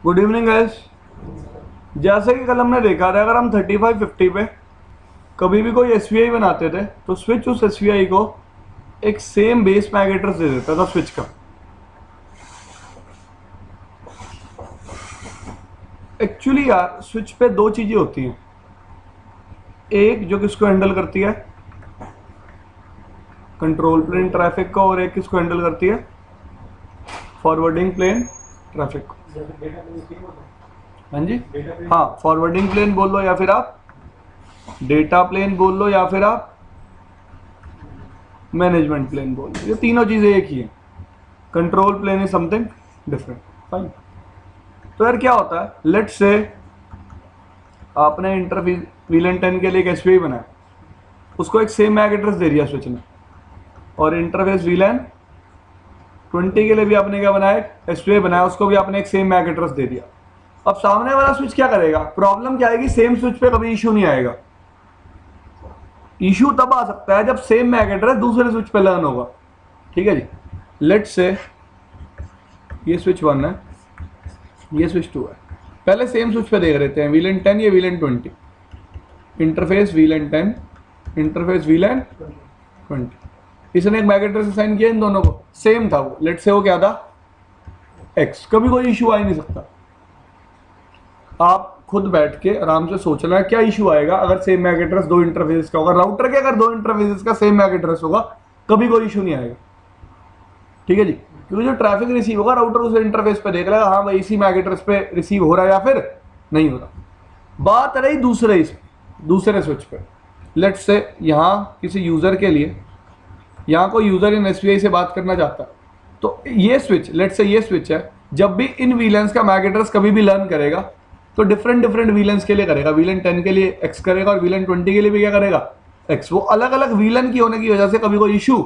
Good evening guys. जैसे कि कल हमने देखा था, अगर हम 3550 पे कभी भी कोई एसवीआई बनाते थे तो स्विच उस एसवीआई को एक सेम बेस मैक एड्रेस दे देता था स्विच का। एक्चुअली यार स्विच पे दो चीज़ें होती हैं, एक जो किसको हैंडल करती है, कंट्रोल प्लेन ट्रैफिक को, और एक किसको हैंडल करती है, फॉरवर्डिंग प्लेन ट्रैफिक को। हाँ जी, हाँ, फॉरवर्डिंग प्लेन बोल लो या फिर आप डेटा प्लेन बोल लो या फिर आप मैनेजमेंट प्लेन बोल लो, ये तीनों चीज़ें एक ही हैं। Control plane is something different. Fine. तो यार क्या होता है, लेट्स से आपने इंटरवीलन 10 के लिए एक एसवीआई बनाया, उसको एक सेम मैक एड्रेस दे दिया स्विच ने, और इंटरफेस वीलन 20 के लिए भी आपने क्या बनाया, एक एसवीआई बनाया, उसको भी आपने एक सेम मैक एड्रेस दे दिया। अब सामने वाला स्विच क्या करेगा, प्रॉब्लम क्या आएगी, सेम स्विच पे कभी इशू नहीं आएगा। इशू तब आ सकता है जब सेम मैक एड्रेस दूसरे स्विच पे लर्न होगा। ठीक है जी। लेट्स से ये स्विच 1 है, ये स्विच 2 है। पहले सेम स्विच पे देख लेते हैं, वीलन 10 ये VLAN 20, interface VLAN 10, interface VLAN 20। इसने एक मैक एड्रेस असाइन किया इन दोनों को, सेम था वो, लेट्स से वो क्या था, एक्स। कभी कोई इशू आ ही नहीं सकता। आप खुद बैठ के आराम से सोचना है क्या इशू आएगा अगर सेम मैक एड्रेस दो इंटरफेस का होगा, राउटर के अगर दो इंटरफेस का सेम मैक एड्रेस होगा कभी कोई इशू नहीं आएगा। ठीक है जी, क्योंकि जो ट्रैफिक रिसीव होगा राउटर उस इंटरफेस पे देख लेगा, हाँ भाई इसी मैक एड्रेस पे रिसीव हो रहा है या फिर नहीं हो रहा। बात रही दूसरे स्विच पे, लेट्स से यहाँ किसी यूजर के लिए, यहाँ कोई यूजर इन एसबीआई से बात करना चाहता है, तो ये स्विच, लेट्स से ये स्विच है, जब भी इन वीलेंस का मैक एड्रेस कभी भी लर्न करेगा तो डिफरेंट वीलेंस के लिए करेगा। वीलन 10 के लिए एक्स करेगा और वीलन 20 के लिए भी क्या करेगा, एक्स। वो अलग अलग वीलन की होने की वजह से कभी कोई इशू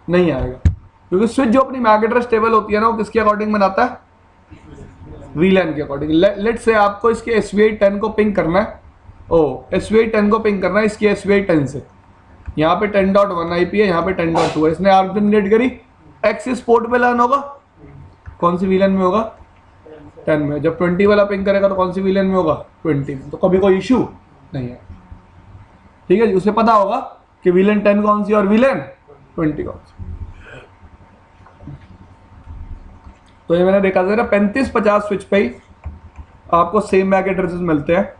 नहीं आएगा, क्योंकि स्विच जो अपनी मैक एड्रेस टेबल होती है ना, वो किसके अकॉर्डिंग बनाता है, वीलन के अकॉर्डिंग। लेट्स से आपको इसके एसबीआई 10 को पिंग करना है, एसबीआई 10 को पिंग करना है इसकी एसबीआई 10 से। यहाँ पे 10.1 आईपी है, यहाँ पे 10.2 है, इसने आर्म जनरेट करी, एक्स इस पोर्ट पे लर्न होगा, कौन सी वीलन में होगा, 10 में। जब 20 वाला पिंग करेगा तो कौन सी वीलन में होगा, 20 में। तो कभी कोई इशू नहीं है। ठीक है जी, उसे पता होगा कि वीलन 10 कौन सी और वीलन 20 कौन सी। तो ये मैंने देखा था 3550 स्विच पे ही आपको सेम मैक एड्रेसेस मिलते हैं,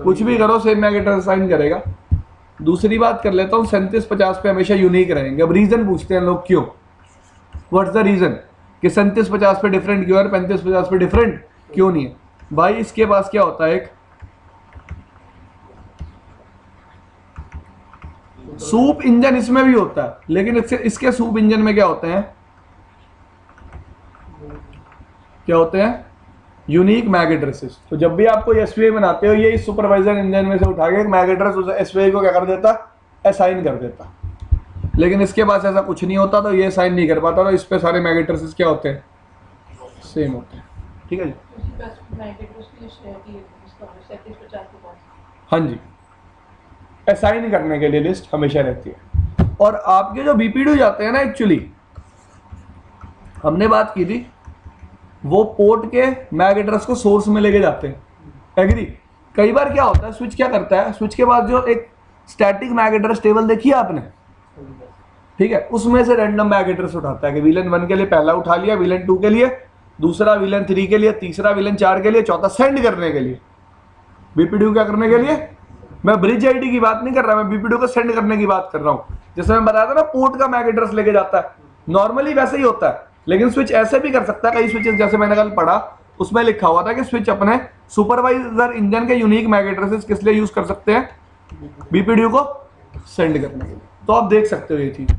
कुछ भी करो सेम मैक एड्रेस साइन करेगा। दूसरी बात कर लेता हूँ, 3750 पे हमेशा यूनिक रहेंगे। अब रीजन पूछते हैं लोग, क्यों, व्हाट्स द रीजन कि 3750 पे डिफरेंट क्यों है और 3550 पे डिफरेंट क्यों नहीं है। भाई इसके पास क्या होता है, एक सूप इंजन इसमें भी होता है, लेकिन इसके सूप इंजन में क्या होते हैं, यूनिक मैक एड्रेसेस। तो जब भी आपको एसवीआई बनाते हो, ये इस सुपरवाइजर इंजन में से उठा के एक मैक एड्रेस उस एसवीआई को क्या कर देता, असाइन कर देता। लेकिन इसके पास ऐसा कुछ नहीं होता, तो ये असाइन नहीं कर पाता, तो इस पे सारे मैक एड्रेसेस क्या होते हैं, सेम होते हैं। ठीक है जी, हाँ जी, असाइन करने के लिए लिस्ट हमेशा रहती है। और आपके जो बीपीडी जाते हैं ना, एक्चुअली हमने बात की थी, वो पोर्ट के मैक एड्रेस को सोर्स में लेके जाते हैं, एग्री। कई बार क्या होता है, स्विच क्या करता है, स्विच के बाद जो एक स्टैटिक मैक एड्रेस टेबल देखी है आपने, ठीक है, उसमें से रैंडम मैक एड्रेस उठाता है कि वीलन 1 के लिए पहला उठा लिया, वीलन 2 के लिए दूसरा, वीलन 3 के लिए तीसरा, वीलन 4 के लिए चौथा, सेंड करने के लिए। बीपीडी क्या करने के लिए, मैं ब्रिज आईडी की बात नहीं कर रहा, मैं बीपीडी को सेंड करने की बात कर रहा हूं। जैसे मैं बताया था ना, पोर्ट का मैक एड्रेस लेके जाता है, नॉर्मली वैसे ही होता है, लेकिन स्विच ऐसे भी कर सकता है। कई स्विचेस जैसे मैंने कल पढ़ा, उसमें लिखा हुआ था कि स्विच अपने सुपरवाइजर इंजन के यूनिक मैक एड्रेसेस किस लिए यूज कर सकते हैं, बीपीडी को सेंड करने के लिए। तो आप देख सकते हो ये चीज,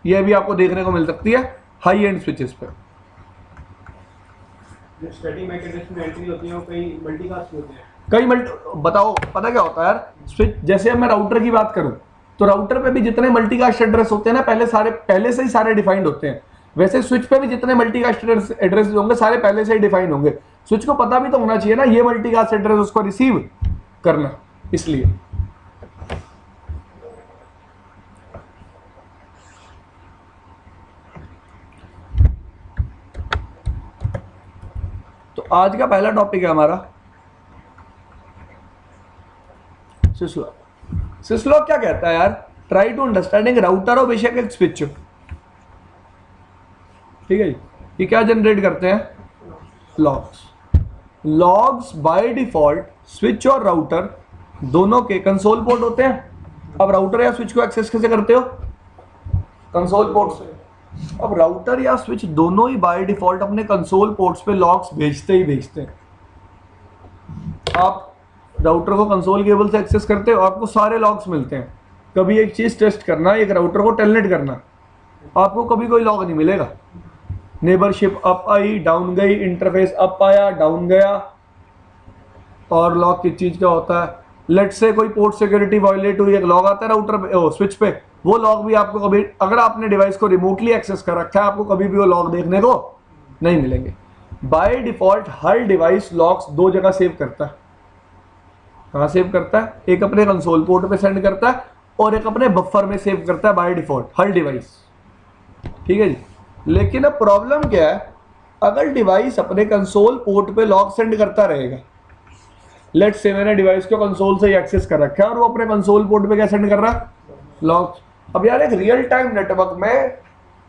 ये भी आपको देखने को मिल सकती है हाई एंड स्विचेस पे। जो स्टैटिक मैक एड्रेस में एंट्री होती है वो कई मल्टीकास्ट होते हैं, बताओ पता क्या होता है यार, स्विच जैसे मैं राउटर की बात करूं, तो राउटर पे भी जितने मल्टीकास्ट एड्रेस होते हैं ना, पहले से ही सारे डिफाइंड होते हैं। वैसे स्विच पे भी जितने मल्टीकास्ट एड्रेस होंगे सारे पहले से ही डिफाइंड होंगे। स्विच को पता भी तो होना चाहिए ना ये मल्टीकास्ट एड्रेस उसको रिसीव करना, इसलिए। तो आज का पहला टॉपिक है हमारा सिसलॉग। सिसलॉग क्या कहता है यार? ट्राई टू अंडरस्टैंडिंग राउटर और बेशक एक स्विच। ठीक है जी, ये क्या जनरेट करते हैं? Logs. Logs by default switch और राउटर दोनों के कंसोल पोर्ट होते हैं। अब राउटर या स्विच को एक्सेस कैसे करते हो? कंसोल पोर्ट से। अब राउटर या स्विच दोनों ही बाय डिफॉल्ट अपने कंसोल पोर्ट्स पे लॉग्स भेजते ही भेजते हैं। आप राउटर को कंसोल केबल से एक्सेस करते हो, आपको सारे लॉग्स मिलते हैं। कभी एक चीज टेस्ट करना, एक राउटर को टेलनेट करना, आपको कभी कोई लॉग नहीं मिलेगा। नेबरशिप अप आई डाउन गई, इंटरफेस अप आया डाउन गया। और लॉग किस चीज का होता है? लेट से कोई पोर्ट सिक्योरिटी वायलेट हुई, एक लॉग आता है राउटर पे, स्विच पे, वो लॉग भी आपको कभी, अगर आपने डिवाइस को रिमोटली एक्सेस कर रखा है, आपको कभी भी वो लॉग देखने को नहीं मिलेंगे। By default her device logs दो जगह सेव करता है। कहाँ सेव करता है? एक अपने कंसोल पोर्ट पे सेंड करता है और एक अपने बफर में सेव करता है बाय डिफॉल्ट हर डिवाइस। ठीक है जी। लेकिन अब प्रॉब्लम क्या है? अगर डिवाइस अपने कंसोल पोर्ट पे लॉग सेंड करता रहेगा, लेट से मैंने डिवाइस को कंसोल से ही एक्सेस कर रखा है और वो अपने कंसोल पोर्ट पे क्या सेंड कर रहा है? लॉग। अब यार एक रियल टाइम नेटवर्क में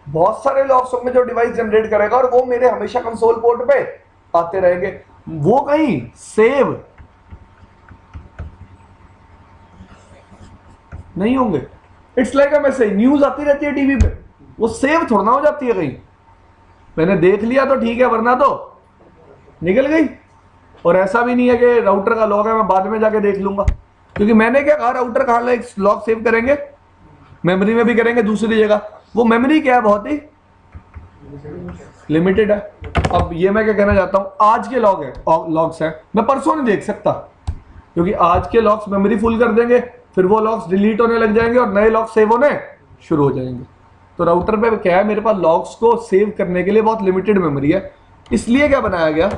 बहुत सारे लॉग्स होंगे जो डिवाइस जनरेट करेगा और वो मेरे हमेशा कंसोल पोर्ट पे आते रहेंगे, वो कहीं सेव नहीं होंगे। It's like a message, news आती रहती है टीवी पे, वो सेव थोड़ा ना हो जाती है कहीं। मैंने देख लिया तो ठीक है, वरना तो निकल गई। और ऐसा भी नहीं है कि राउटर का लॉग है मैं बाद में जाके देख लूंगा, क्योंकि मैंने क्या कहा, राउटर कहाँ लॉग सेव करेंगे? मेमोरी में भी करेंगे दूसरी जगह। वो मेमोरी क्या है? बहुत ही लिमिटेड है। अब ये मैं क्या कहना चाहता हूं, आज के लॉग्स हैं, मैं परसों नहीं देख सकता, क्योंकि आज के लॉग्स मेमोरी फुल कर देंगे, फिर वो लॉग्स डिलीट होने लग जाएंगे और नए लॉग्स सेव होने शुरू हो जाएंगे। तो राउटर पे क्या है, मेरे पास लॉग्स को सेव करने के लिए बहुत लिमिटेड मेमोरी है। इसलिए क्या बनाया गया,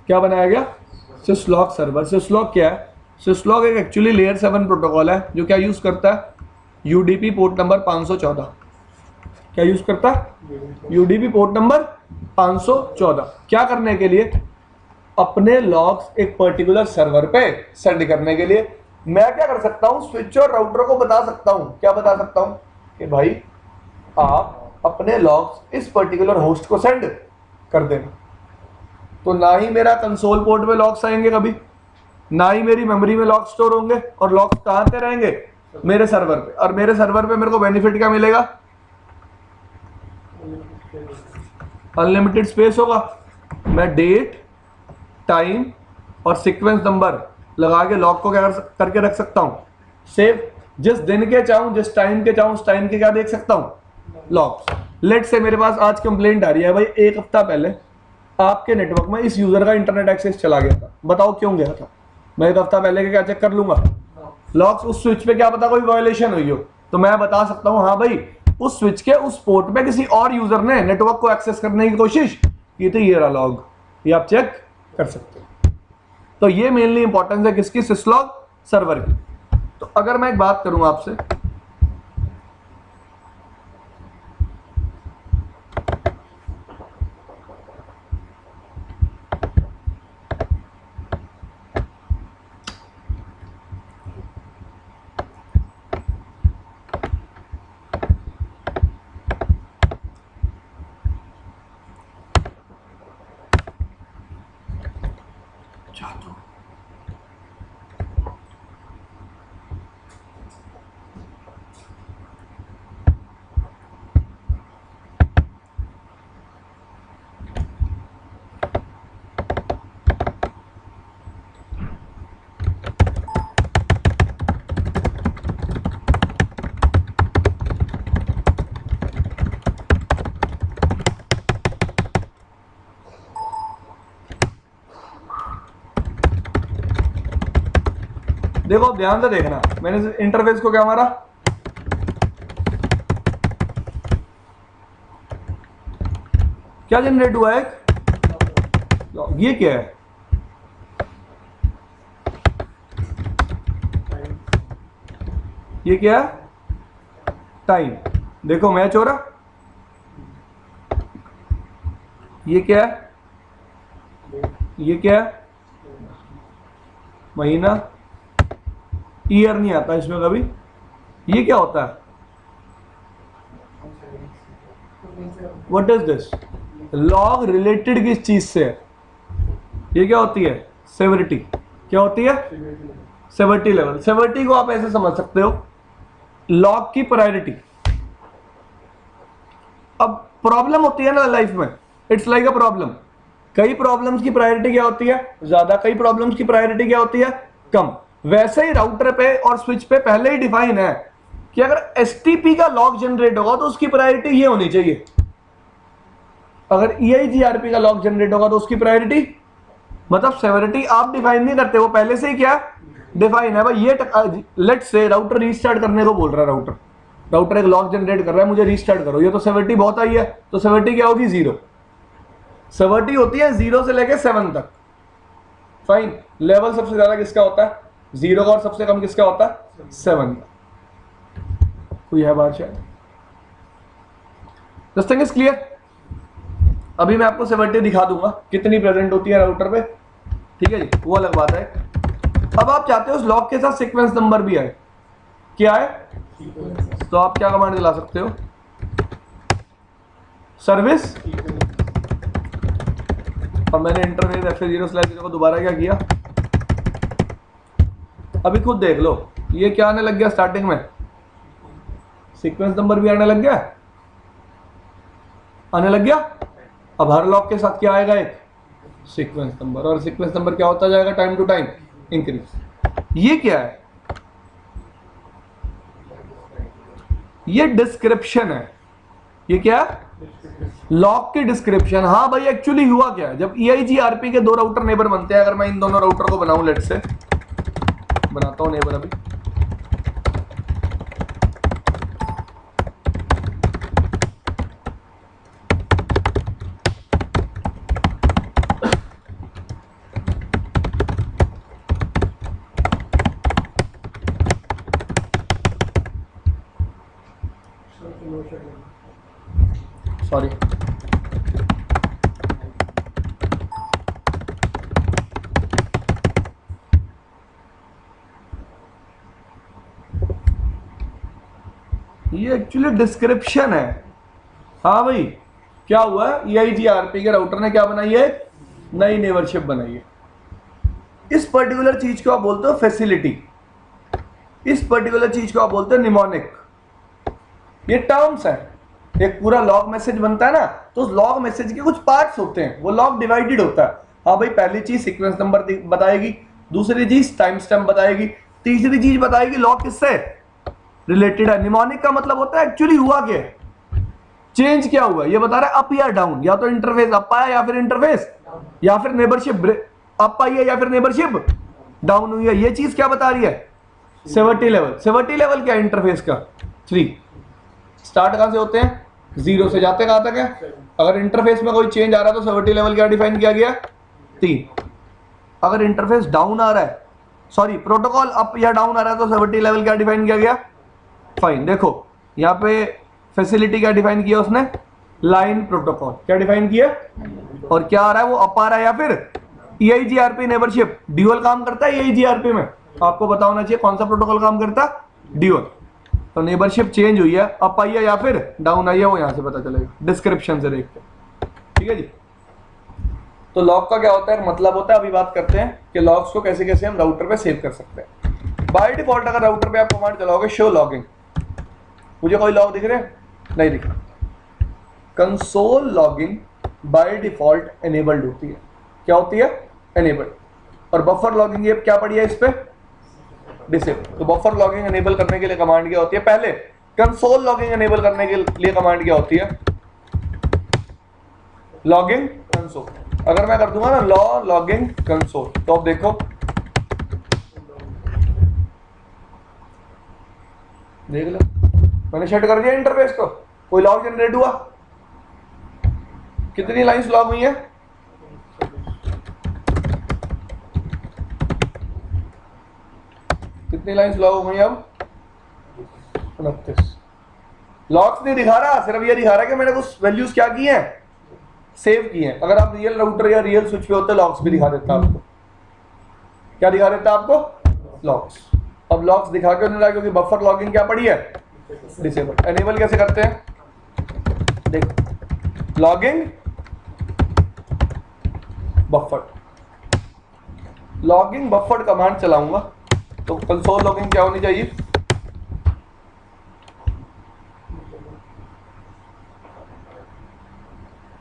क्या बनाया गया? Syslog server. सिसलॉग क्या है? सिसलॉग एक एक्चुअली लेयर 7 प्रोटोकॉल है जो क्या यूज करता है? UDP port number 514। क्या यूज करता है? UDP port number 514। क्या करने के लिए? अपने लॉग्स एक पर्टिकुलर सर्वर पे सेंड करने के लिए। मैं क्या कर सकता हूं, स्विच और राउटर को बता सकता हूं, क्या बता सकता हूं कि भाई आप अपने लॉग्स इस पर्टिकुलर होस्ट को सेंड कर देना। तो ना ही मेरा कंसोल पोर्ट पे लॉग्स आएंगे कभी, ना ही मेरी मेमोरी में लॉग स्टोर होंगे, और लॉग्स कहां पे रहेंगे? मेरे सर्वर पे। और मेरे सर्वर पे मेरे को बेनिफिट क्या मिलेगा? अनलिमिटेड स्पेस होगा। मैं डेट, टाइम और सीक्वेंस नंबर लगा के लॉग को क्या करके रख सकता हूं? सेव। जिस दिन के चाहूं, जिस टाइम के चाहूं, उस टाइम के क्या देख सकता हूं? लॉग्स। लेट से मेरे पास आज कंप्लेंट आ रही है, भाई एक हफ्ता पहले आपके नेटवर्क में इस यूजर का इंटरनेट एक्सेस चला गया था, बताओ क्यों गया था? मैं एक हफ्ता पहले के क्या चेक कर लूंगा? लॉग्स। उस स्विच पे क्या पता कोई वायलेशन हुई हो, तो मैं बता सकता हूं हाँ भाई उस स्विच के उस पोर्ट पे किसी और यूजर ने नेटवर्क को एक्सेस करने की कोशिश की थी, ये रहा लॉग, ये आप चेक कर सकते हो। तो ये मेनली इंपॉर्टेंस है किसकी? सिसलॉग सर्वर की। तो अगर मैं एक बात करूं आपसे, देखो ध्यान से देखना, मैंने इंटरफेस को क्या मारा? क्या जनरेट हुआ? एक ये क्या है? ये क्या है? टाइम। देखो मैच हो रहा, ये क्या है, ये क्या है, महीना, ईयर नहीं आता इसमें कभी। ये क्या होता है, what is this, log related किस चीज से है, ये क्या होती है, सेवरिटी। क्या होती है, सेवरिटी लेवल। सेवरिटी को आप ऐसे समझ सकते हो, लॉग की प्रायोरिटी। अब प्रॉब्लम होती है ना लाइफ में, इट्स लाइक अ प्रॉब्लम। कई प्रॉब्लम्स की प्रायोरिटी क्या होती है, ज्यादा, कई प्रॉब्लम्स की प्रायोरिटी क्या होती है, कम। वैसे ही राउटर पे और स्विच पे पहले ही डिफाइन है कि अगर एसटीपी का लॉग जनरेट होगा तो उसकी प्रायोरिटी ये होनी चाहिए, अगर EIGRP का लॉग जनरेट होगा तो उसकी प्रायोरिटी, मतलब सेवरिटी आप डिफाइन नहीं करते, वो पहले से ही क्या डिफाइन है भाई। ये लेट्स से राउटर रीस्टार्ट करने को बोल रहा है, राउटर एक लॉग जनरेट कर रहा है, मुझे रीस्टार्ट करो, ये तो सेवरिटी बहुत आई है, तो सेवरिटी क्या होगी, 0। सेवरिटी होती है 0 से लेके 7 तक। फाइन, लेवल सबसे ज्यादा किसका होता है, 0 का, और सबसे कम किसका होता है, 7 का। कोई है बात शायद, दिस थिंग इज क्लियर। अभी मैं आपको सेवरिटी दिखा दूंगा कितनी प्रेजेंट होती है राउटर पे, ठीक है जी, वो अलग बात है। अब आप चाहते हो उस लॉग के साथ सीक्वेंस नंबर भी आए, क्या है, तो आप क्या कमांड चला सकते हो, सर्विस, और मैंने इंटरफेस FA0/0 को दोबारा क्या किया, अभी खुद देख लो, ये क्या आने लग गया, स्टार्टिंग में सीक्वेंस नंबर भी आने लग गया, आने लग गया। अब हर लॉग के साथ क्या आएगा, एक सीक्वेंस नंबर, और सीक्वेंस नंबर क्या होता जाएगा, टाइम टू टाइम इंक्रीज। ये क्या है, ये डिस्क्रिप्शन है, ये क्या है, लॉग की डिस्क्रिप्शन। हाँ भाई, एक्चुअली हुआ क्या है, जब EIGRP के 2 राउटर नेबर बनते हैं, अगर मैं इन दोनों राउटर को बनाऊं, लेट से बनाता हूं नेबर अभी, सॉरी, ये एक्चुअली डिस्क्रिप्शन है। हाँ भाई, क्या हुआ, EIGRP के राउटर ने क्या बनाई है, नई नेबरशिप बनाई है। इस पर्टिकुलर चीज को आप बोलते हो फैसिलिटी, इस पर्टिकुलर चीज को आप बोलते हो निमोनिक। ये टर्म्स है। एक पूरा लॉग मैसेज बनता है ना, तो उस लॉग मैसेज के कुछ पार्ट्स होते हैं, वो लॉग डिवाइडेड होता है। हाँ भाई, पहली चीज सीक्वेंस नंबर बताएगी, दूसरी चीज टाइम स्टैम्प बताएगी, तीसरी चीज बताएगी लॉग किससे रिलेटेड है। निमोनिक का मतलब होता है एक्चुअली हुआ क्या, चेंज क्या हुआ, ये बता रहा है अप या डाउन, या तो इंटरफेस अप आया या फिर इंटरफेस या फिर नेबरशिप अप आई है या फिर नेबरशिप डाउन हुई है। ये चीज क्या बता रही है, सेवरिटी लेवल। सेवरिटी लेवल क्या है इंटरफेस का, 3। स्टार्ट कहां से होते हैं, 0 से जाते कहां तक है। अगर इंटरफेस में कोई चेंज आ रहा है तो सेवरिटी लेवल क्या डिफाइन किया गया, 3। अगर इंटरफेस डाउन आ रहा है, सॉरी प्रोटोकॉल अप या डाउन आ रहा है तो सेवरिटी लेवल क्या डिफाइन किया गया, फाइन। देखो यहाँ पे फैसिलिटी क्या डिफाइन किया उसने, लाइन प्रोटोकॉल क्या डिफाइन किया, और क्या आ रहा है वो अप आ रहा है या फिर EIGRP नेबरशिप ड्यूअल काम करता है। EIGRP में आपको पता होना चाहिए कौन सा प्रोटोकॉल काम करता है, ड्यूअल। तो नेबरशिप चेंज हुई है, अप आई है या फिर डाउन आई है, वो यहां से पता चलेगा डिस्क्रिप्शन से देख के, ठीक है जी। तो लॉग का क्या होता है, मतलब होता है, अभी बात करते हैं कि लॉग्स को कैसे कैसे हम राउटर पे सेव कर सकते हैं। बाय डिफॉल्ट अगर राउटर पे आप कमांड चलाओगे शो लॉगिंग, मुझे कोई लॉग दिख रहे हैं, नहीं दिख रहा। Console logging by default enabled होती है, क्या होती है, एनेबल्ड। और बफर लॉगिंग ये क्या पड़ी है इस पे, डिसेबल। तो बफर लॉगिंग एनेबल करने के लिए कमांड क्या होती है, पहले कंसोल लॉगिंग एनेबल करने के लिए कमांड क्या होती है, लॉगिंग कंसोल। अगर मैं कर दूंगा ना लॉगिंग कंसोल, तो अब देखो देख लो, मैंने सेट कर दिया इंटरफेस को, कोई लॉग जनरेट हुआ, कितनी लाइंस लॉग हुई है, कितनी लाइंस लॉग हो गई अब, 29। लॉग्स नहीं दिखा रहा, सिर्फ ये दिखा रहा है कि मैंने कुछ वैल्यूज क्या की हैं, सेव किए हैं। अगर आप रियल राउटर या रियल स्विच पे होते लॉक्स भी दिखा देता आपको। क्या दिखा देता आपको? लॉक्स। अब लॉक्स दिखा के नहीं रहा क्योंकि बफर लॉगिंग क्या पड़ी है? डिसेबल। एनेबल कैसे करते हैं? देख, logging buffer, logging buffer command चलाऊंगा तो कंसोल लॉगिंग क्या होनी चाहिए?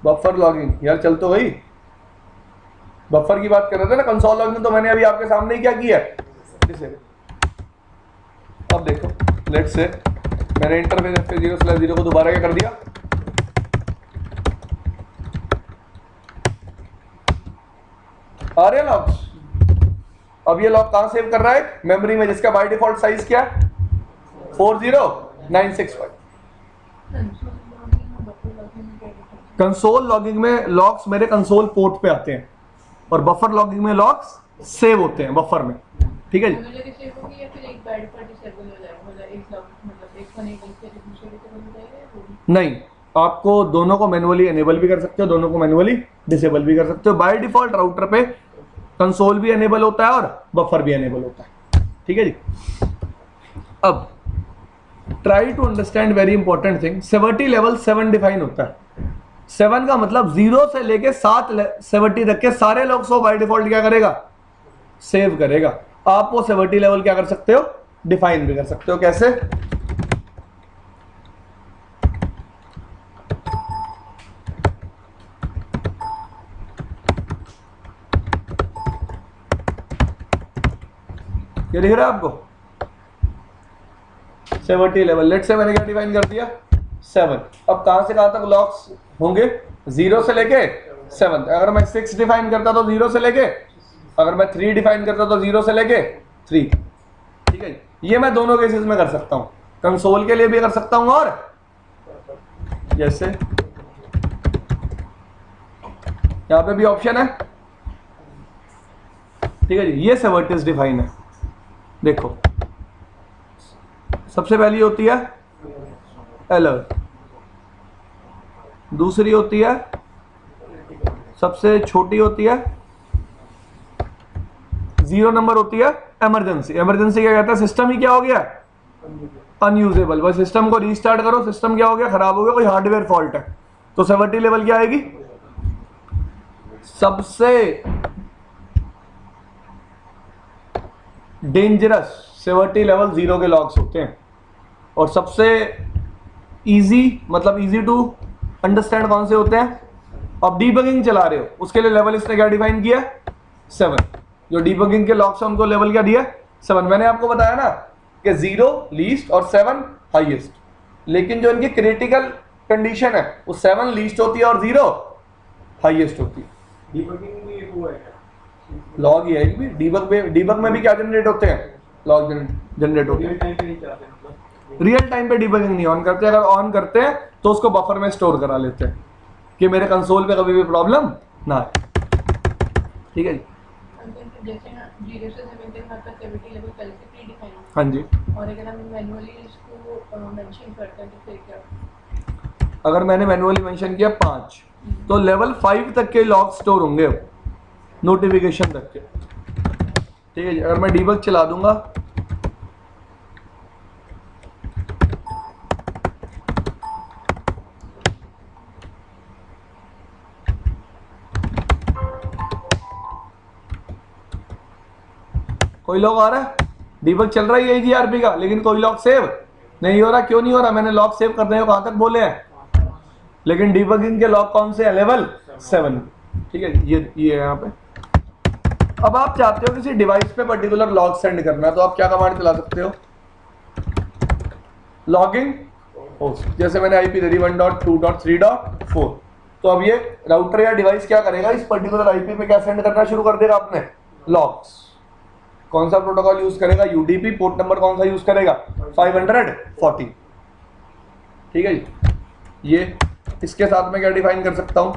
Buffer logging. यार चल तो गई, बफर की बात कर रहे थे ना। कंसोल लॉगिंग तो मैंने अभी आपके सामने ही क्या किया है? डिसेबल। अब देखो, लेट्स से मैंने इंटरफेस F0/0 को दोबारा क्या कर दिया? आ रहे हैं लॉक्स। अब ये लॉक कहां सेव कर रहा है? मेमोरी में, जिसका बाय डिफॉल्ट साइज क्या है? 40965। कंसोल लॉगिंग में लॉक्स मेरे कंसोल पोर्ट पे आते हैं और बफर लॉगिंग में लॉक्स सेव होते हैं बफर में। ठीक है जी। नहीं, आपको दोनों को मैनुअली एनेबल भी कर सकते हो, दोनों को मैनुअली डिसेबल भी कर सकते हो। बाय डिफॉल्ट राउटर पे कंसोल भी एनेबल होता है और बफर भी एनेबल होता है। ठीक है जी। अब try to understand very important thing. Severity level 7 define होता है। 7 का मतलब 0 से लेके 7 सेवर्टी तक के सारे लॉग्स को बाय डिफॉल्ट क्या करेगा? सेव करेगा। आप वो सेवर्टी लेवल क्या कर सकते हो? डिफाइन भी कर सकते हो। कैसे? ये दिख रहा है आपको? सेवर्टी लेवल। लेट से मैंने क्या डिफाइन कर दिया? 7। अब कहां से कहां तक लॉक्स होंगे? 0 से लेके 7। अगर मैं 6 डिफाइन करता तो 0 से लेके, अगर मैं 3 डिफाइन करता तो 0 से लेके 3। ठीक है, ये मैं दोनों केसेस में कर सकता हूं। कंसोल के लिए भी कर सकता हूं और जैसे यहां पे भी ऑप्शन है। ठीक है जी, ये सेवर्टीज डिफाइन है। देखो, सबसे पहली होती है अलर्ट, दूसरी होती है, सबसे छोटी होती है 0 नंबर होती है इमरजेंसी। इमरजेंसी क्या कहता है? सिस्टम ही क्या हो गया? अनयूजेबल। बस सिस्टम को रीस्टार्ट करो, सिस्टम क्या हो गया? खराब हो गया, कोई हार्डवेयर फॉल्ट है। तो सेवर्टी लेवल क्या आएगी? सबसे डेंजरस सेवर्टी लेवल 0 के लॉग्स होते हैं और सबसे इजी, मतलब इजी टू अंडरस्टैंड कौन से होते हैं? अब डीबगिंग चला रहे हो, उसके लिए लेवल इसने क्या डिफाइन किया? 7। जो डीबगिंग के लॉग्स हैं उनको लेवल क्या दिया? 7। मैंने आपको बताया ना कि 0 लीस्ट और 7 हाईएस्ट, लेकिन जो इनकी क्रिटिकल कंडीशन है वो 7 लीस्ट होती है और 0 हाईएस्ट होती है। डीबगिंग में वो है लॉग ही है भी। डीबग में भी क्या जनरेट होते हैं? लॉग जनरेट होते हैं। रियल टाइम पे नहीं चाहते, मतलब रियल टाइम पे डीबगिंग नहीं ऑन करते। अगर ऑन करते हैं तो उसको बफर में स्टोर करा लेते हैं कि मेरे कंसोल पे कभी भी प्रॉब्लम ना आए। ठीक है जी। हाँ जी। और अगर हम मैनुअली इसको मेंशन करते हैं तो फिर क्या? अगर मैंने मैनुअली मेंशन किया 5 तो लेवल 5 तक के लॉग स्टोर होंगे नोटिफिकेशन तक के। ठीक है जी। अगर मैं डीबग चला दूंगा कोई लॉग आ रहा है, डीबग चल रहा है AGRP का, लेकिन कोई लॉग सेव नहीं हो रहा। क्यों नहीं हो रहा? मैंने लॉग सेव करने को कहां तक बोले हैं, लेकिन डीबगिंग के लॉग कौन से हैं? लेवल 7। ठीक है, ये है यहाँ पे। अब आप चाहते हो किसी डिवाइस पे पर्टिकुलर लॉग सेंड करना, तो आप क्या कमांड चला सकते हो? Logging host. जैसे मैंने आईपी दे दी 1.2.3.4, तो अब ये राउटर या डिवाइस क्या करेगा? इस पर्टिकुलर आईपी पे क्या सेंड करना शुरू कर देगा अपने लॉग्स। कौन सा प्रोटोकॉल यूज करेगा? यूडीपी। पोर्ट नंबर कौन सा यूज करेगा? 540। ठीक है जी। ये इसके साथ में क्या डिफाइन कर सकता हूं?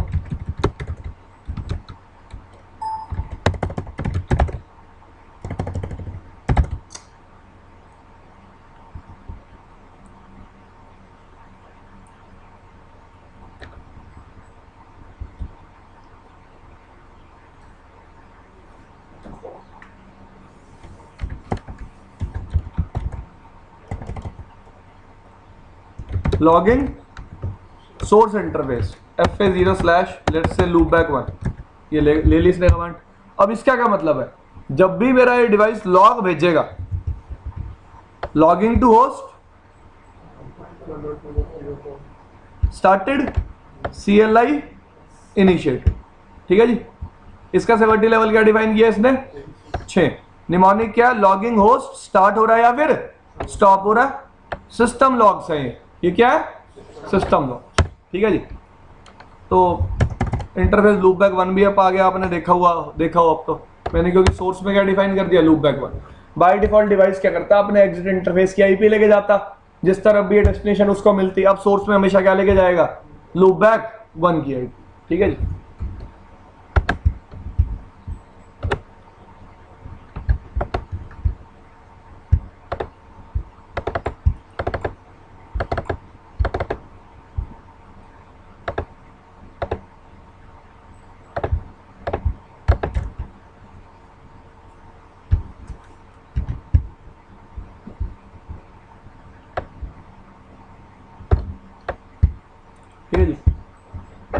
Logging source interface FA0 slash let's say loop back 1, ये ले ली इसने कमांड। अब इसका क्या मतलब है, जब भी मेरा ये डिवाइस लॉग भेजेगा, logging to host started CLI initiate, ठीक है जी। इसका सिक्योरिटी लेवल क्या डिफाइन किया इसने, 6। निमोनिक क्या, लॉगिंग होस्ट स्टार्ट हो रहा है या फिर स्टॉप हो रहा है, सिस्टम लॉग्स है ये क्या है, सिस्टम लॉग, ठीक है जी। तो इंटरफेस लूप बैक 1 भी अब आ गया, आपने देखा हुआ अब तो मैंने, क्योंकि सोर्स में क्या डिफाइन कर दिया, loop back 1। By default device क्या करता है, अपने एग्जिट इंटरफेस की IP लेके जाता, जिस तरफ भी ये डेस्टिनेशन उसको मिलती। अब सोर्स में हमेशा क्या लेके जाएगा, लूप बैक 1 की IP, ठीक है जी।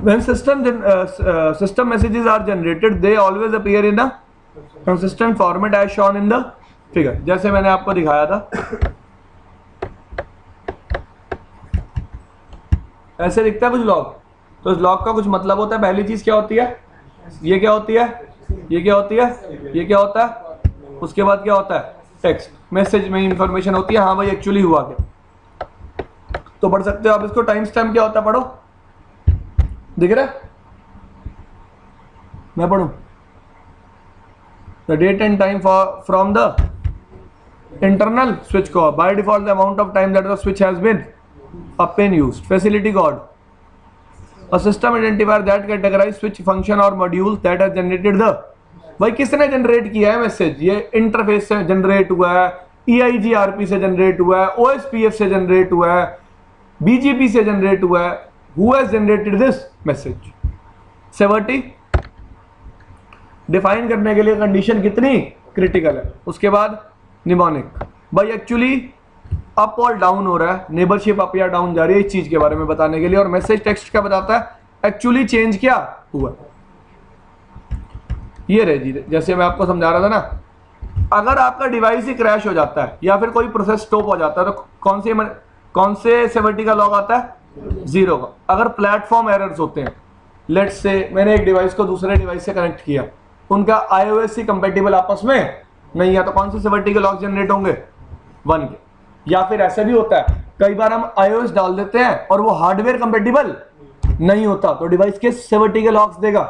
When system messages are generated, they always appear in a consistent format as shown in the figure। जैसे मैंने आपको दिखाया था, ऐसे दिखता है कुछ लॉग। तो इस लॉग का कुछ मतलब होता है। पहली चीज क्या होती है, ये क्या होती है, ये क्या होती है, ये क्या होता है, उसके बाद क्या होता है, टेक्स्ट मैसेज में इंफॉर्मेशन होती है, हाँ भाई एक्चुअली हुआ क्या। तो पढ़ सकते हो आप इसको। टाइम स्टैम्प क्या होता है, पढ़ो, दिख रहा है, मैं पढ़ूं, the date and time from the internal switch code, by default the amount of time that the switch has been up and used, facility code, a system identifier that categorize switch function or modules that has generated the, भाई किसने generate किया है message, ये interface से generate हुआ है, EIGRP से generate हुआ है, OSPF से जनरेट हुआ है, BGP से जनरेट हुआ है, who has generated this message। Severity define करने के लिए कंडीशन कितनी क्रिटिकल है। उसके बाद निमोनिक, भाई एक्चुअली अप और डाउन हो रहा है, नेबरशिप अप या डाउन जा रही है, इस चीज के बारे में बताने के लिए। और मैसेज टेक्स्ट क्या बताता है, एक्चुअली चेंज क्या हुआ। ये रहे जी, जैसे मैं आपको समझा रहा था ना, अगर आपका डिवाइस ही क्रैश हो जाता है या फिर कोई प्रोसेस स्टॉप हो जाता है तो कौन से सेवर्टी का लॉग आता है, 0 का। अगर प्लेटफॉर्म एरर्स होते हैं, लेट्स से मैंने एक डिवाइस को दूसरे डिवाइस से कनेक्ट किया, उनका iOS कंपेटिबल आपस में नहीं है, तो कौन से सेवर्टी के लॉग जनरेट होंगे, 1 के। या फिर ऐसा भी होता है, कई बार हम iOS डाल देते हैं और वो हार्डवेयर कंपेटिबल नहीं होता, तो डिवाइस के सेवर्टी के लॉग्स देगा,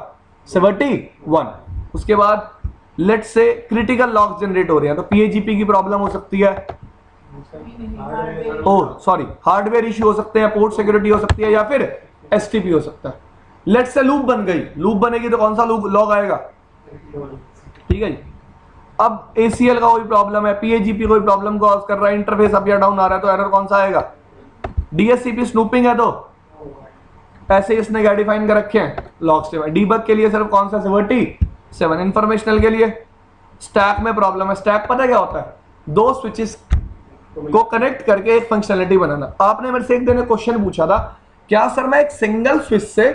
सेवर्टी 1। उसके बाद let's say critical logs generate हो रहे हैं, तो PAGP की प्रॉब्लम हो सकती है, हार्डवेयर इश्यू हो सकते हैं, पोर्ट सिक्योरिटी हो सकती है, या फिर STP हो सकता है। लेट्स से लूप बन गई, लूप बनेगी तो कौन सा लॉग आएगा, ठीक है जी। अब ACL का कोई प्रॉब्लम है, PAGP कोई प्रॉब्लम कॉज कर रहा है, इंटरफेस अप या डाउन आ रहा है, तो एरर कौन सा आएगा, DHCP स्नूपिंग है, तो ऐसे इसने क्या डिफाइन कर रखे हैं, लॉग्स में। डीबग के लिए सिर्फ कौन सा, सेवर्टी 7। इंफॉर्मेशनल के लिए स्टैक में प्रॉब्लम है। स्टैक पता है क्या होता है, 2 स्विचेस को कनेक्ट करके एक फंक्शनलिटी बनाना। आपने मेरे से एक दिन क्वेश्चन पूछा था, क्या सर मैं एक सिंगल स्विच से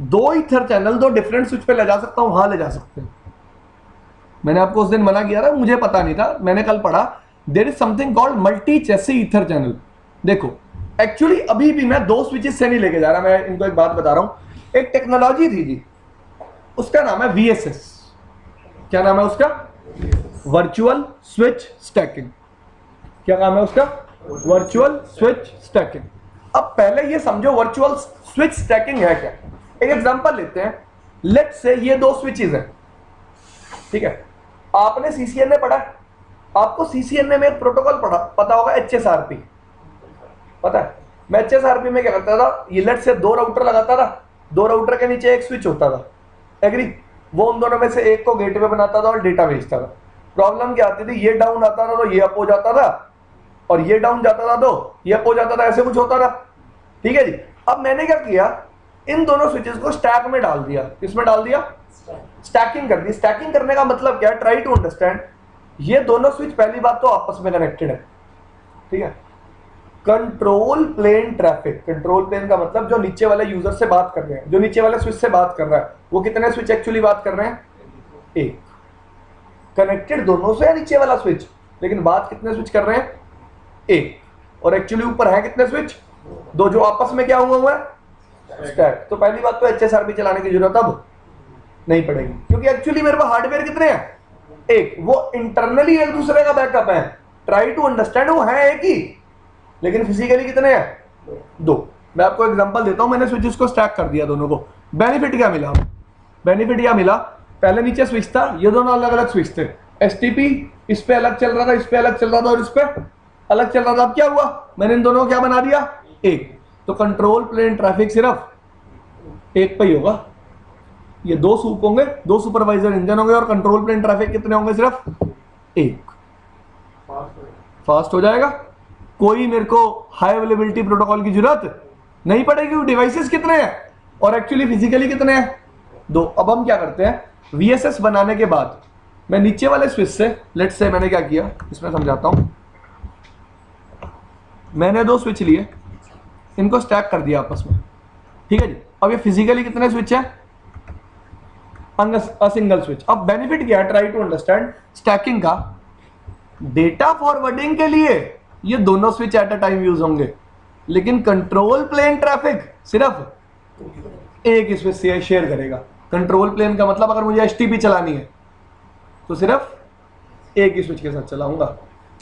2 ईथर चैनल 2 डिफरेंट स्विच पे ले जा सकता हूं, हाँ ले जा सकते हैं। मैंने आपको उस दिन मना किया था, मुझे पता नहीं था, मैंने कल पढ़ा, there is something called multi chassis ether channel. देखो एक्चुअली अभी भी मैं 2 स्विचेस से नहीं लेके जा रहा, मैं इनको एक बात बता रहा हूं। एक टेक्नोलॉजी थी जी, उसका नाम है VSS। क्या नाम है उसका, वर्चुअल स्विच स्टैकिंग। क्या नाम है उसका, वर्चुअल स्विच स्टैकिंग। अब पहले ये समझो वर्चुअल स्विच स्टैकिंग है क्या। एक एग्जांपल लेते हैं, लेट्स से ये 2 स्विचेस हैं, ठीक है। आपने CCNA पढ़ा, आपको CCNA में एक प्रोटोकॉल पता होगा, HSRP पता है। मैं HSRP में क्या करता था, ये लेट्स से 2 राउटर लगाता था, 2 राउटर के नीचे एक स्विच होता था, एग्री। वो उन दोनों में से एक को गेटवे बनाता था और डेटा भेजता था। प्रॉब्लम क्या आती थी, ये डाउन आता था तो ये अप हो जाता था, और ये डाउन जाता था तो ये अप हो जाता था, ऐसे कुछ होता था, ठीक है जी। अब मैंने क्या किया, इन दोनों स्विचेस को स्टैक में डाल दिया। किसमें डाल दिया, स्टैकिंग कर दी। स्टैकिंग करने का मतलब क्या है, ट्राई टू अंडरस्टैंड। ये दोनों स्विच पहली बात तो आपस में कनेक्टेड है, ठीक है। Control plane traffic. Control plane का मतलब जो नीचे वाले यूजर से बात कर रहे हैं, जो नीचे वाले स्विच से बात कर रहा है, वो कितने स्विच एक्चुअली बात कर रहे हैं? एक। कनेक्टेड दोनों से है नीचे वाला स्विच, लेकिन बात कितने स्विच कर रहे हैं? एक। और एक्चुअली ऊपर है कितने स्विच? दो, जो आपस में क्या हुआ है? स्टैक। तो पहली बात तो HSRP चलाने की जरूरत अब नहीं पड़ेगी, क्योंकि एक्चुअली मेरे पास हार्डवेयर कितने हैं? एक। वो इंटरनली एक दूसरे का बैकअप है, ट्राई टू अंडरस्टैंड, वो है एक ही, लेकिन फिजिकली कितने हैं? दो। मैं आपको एग्जांपल देता हूं, मैंने स्विचेस को स्टैक कर दिया दोनों को। बेनिफिट क्या मिला? बेनिफिट क्या मिला? पहले नीचे स्विच था, ये दोनों अलग अलग स्विच थे। STP इस पे अलग चल रहा था, इस पे अलग चल रहा था, और इस पे अलग चल रहा था। अब क्या हुआ? मैंने इन दोनों को क्या बना दिया? एक। तो कंट्रोल प्लेन ट्रैफिक सिर्फ एक पे ही होगा। ये दो सूप होंगे, दो सुपरवाइजर इंजन होंगे, और कंट्रोल प्लेन ट्रैफिक कितने होंगे? सिर्फ एक। फास्ट हो जाएगा। कोई मेरे को हाई अवेलेबिलिटी प्रोटोकॉल की जरूरत नहीं पड़ेगी। डिवाइसेस कितने हैं और एक्चुअली फिजिकली कितने हैं? दो। अब हम क्या करते हैं, VSS बनाने के बाद मैं नीचे वाले स्विच से, लेट्स से मैंने क्या किया, इसमें समझाता हूं। मैंने दो स्विच लिए, इनको स्टैक कर दिया आपस में, ठीक है जी। अब ये फिजिकली कितने स्विच है? अ सिंगल स्विच। अब बेनिफिट क्या है? ट्राई टू अंडरस्टैंड स्टैकिंग का। डेटा फॉरवर्डिंग के लिए ये दोनों switch at a time use होंगे, लेकिन कंट्रोल प्लेन ट्रैफिक सिर्फ एक स्विच से शेयर करेगा। कंट्रोल प्लेन का मतलब अगर मुझे STP चलानी है तो सिर्फ एक ही स्विच के साथ चलाऊंगा,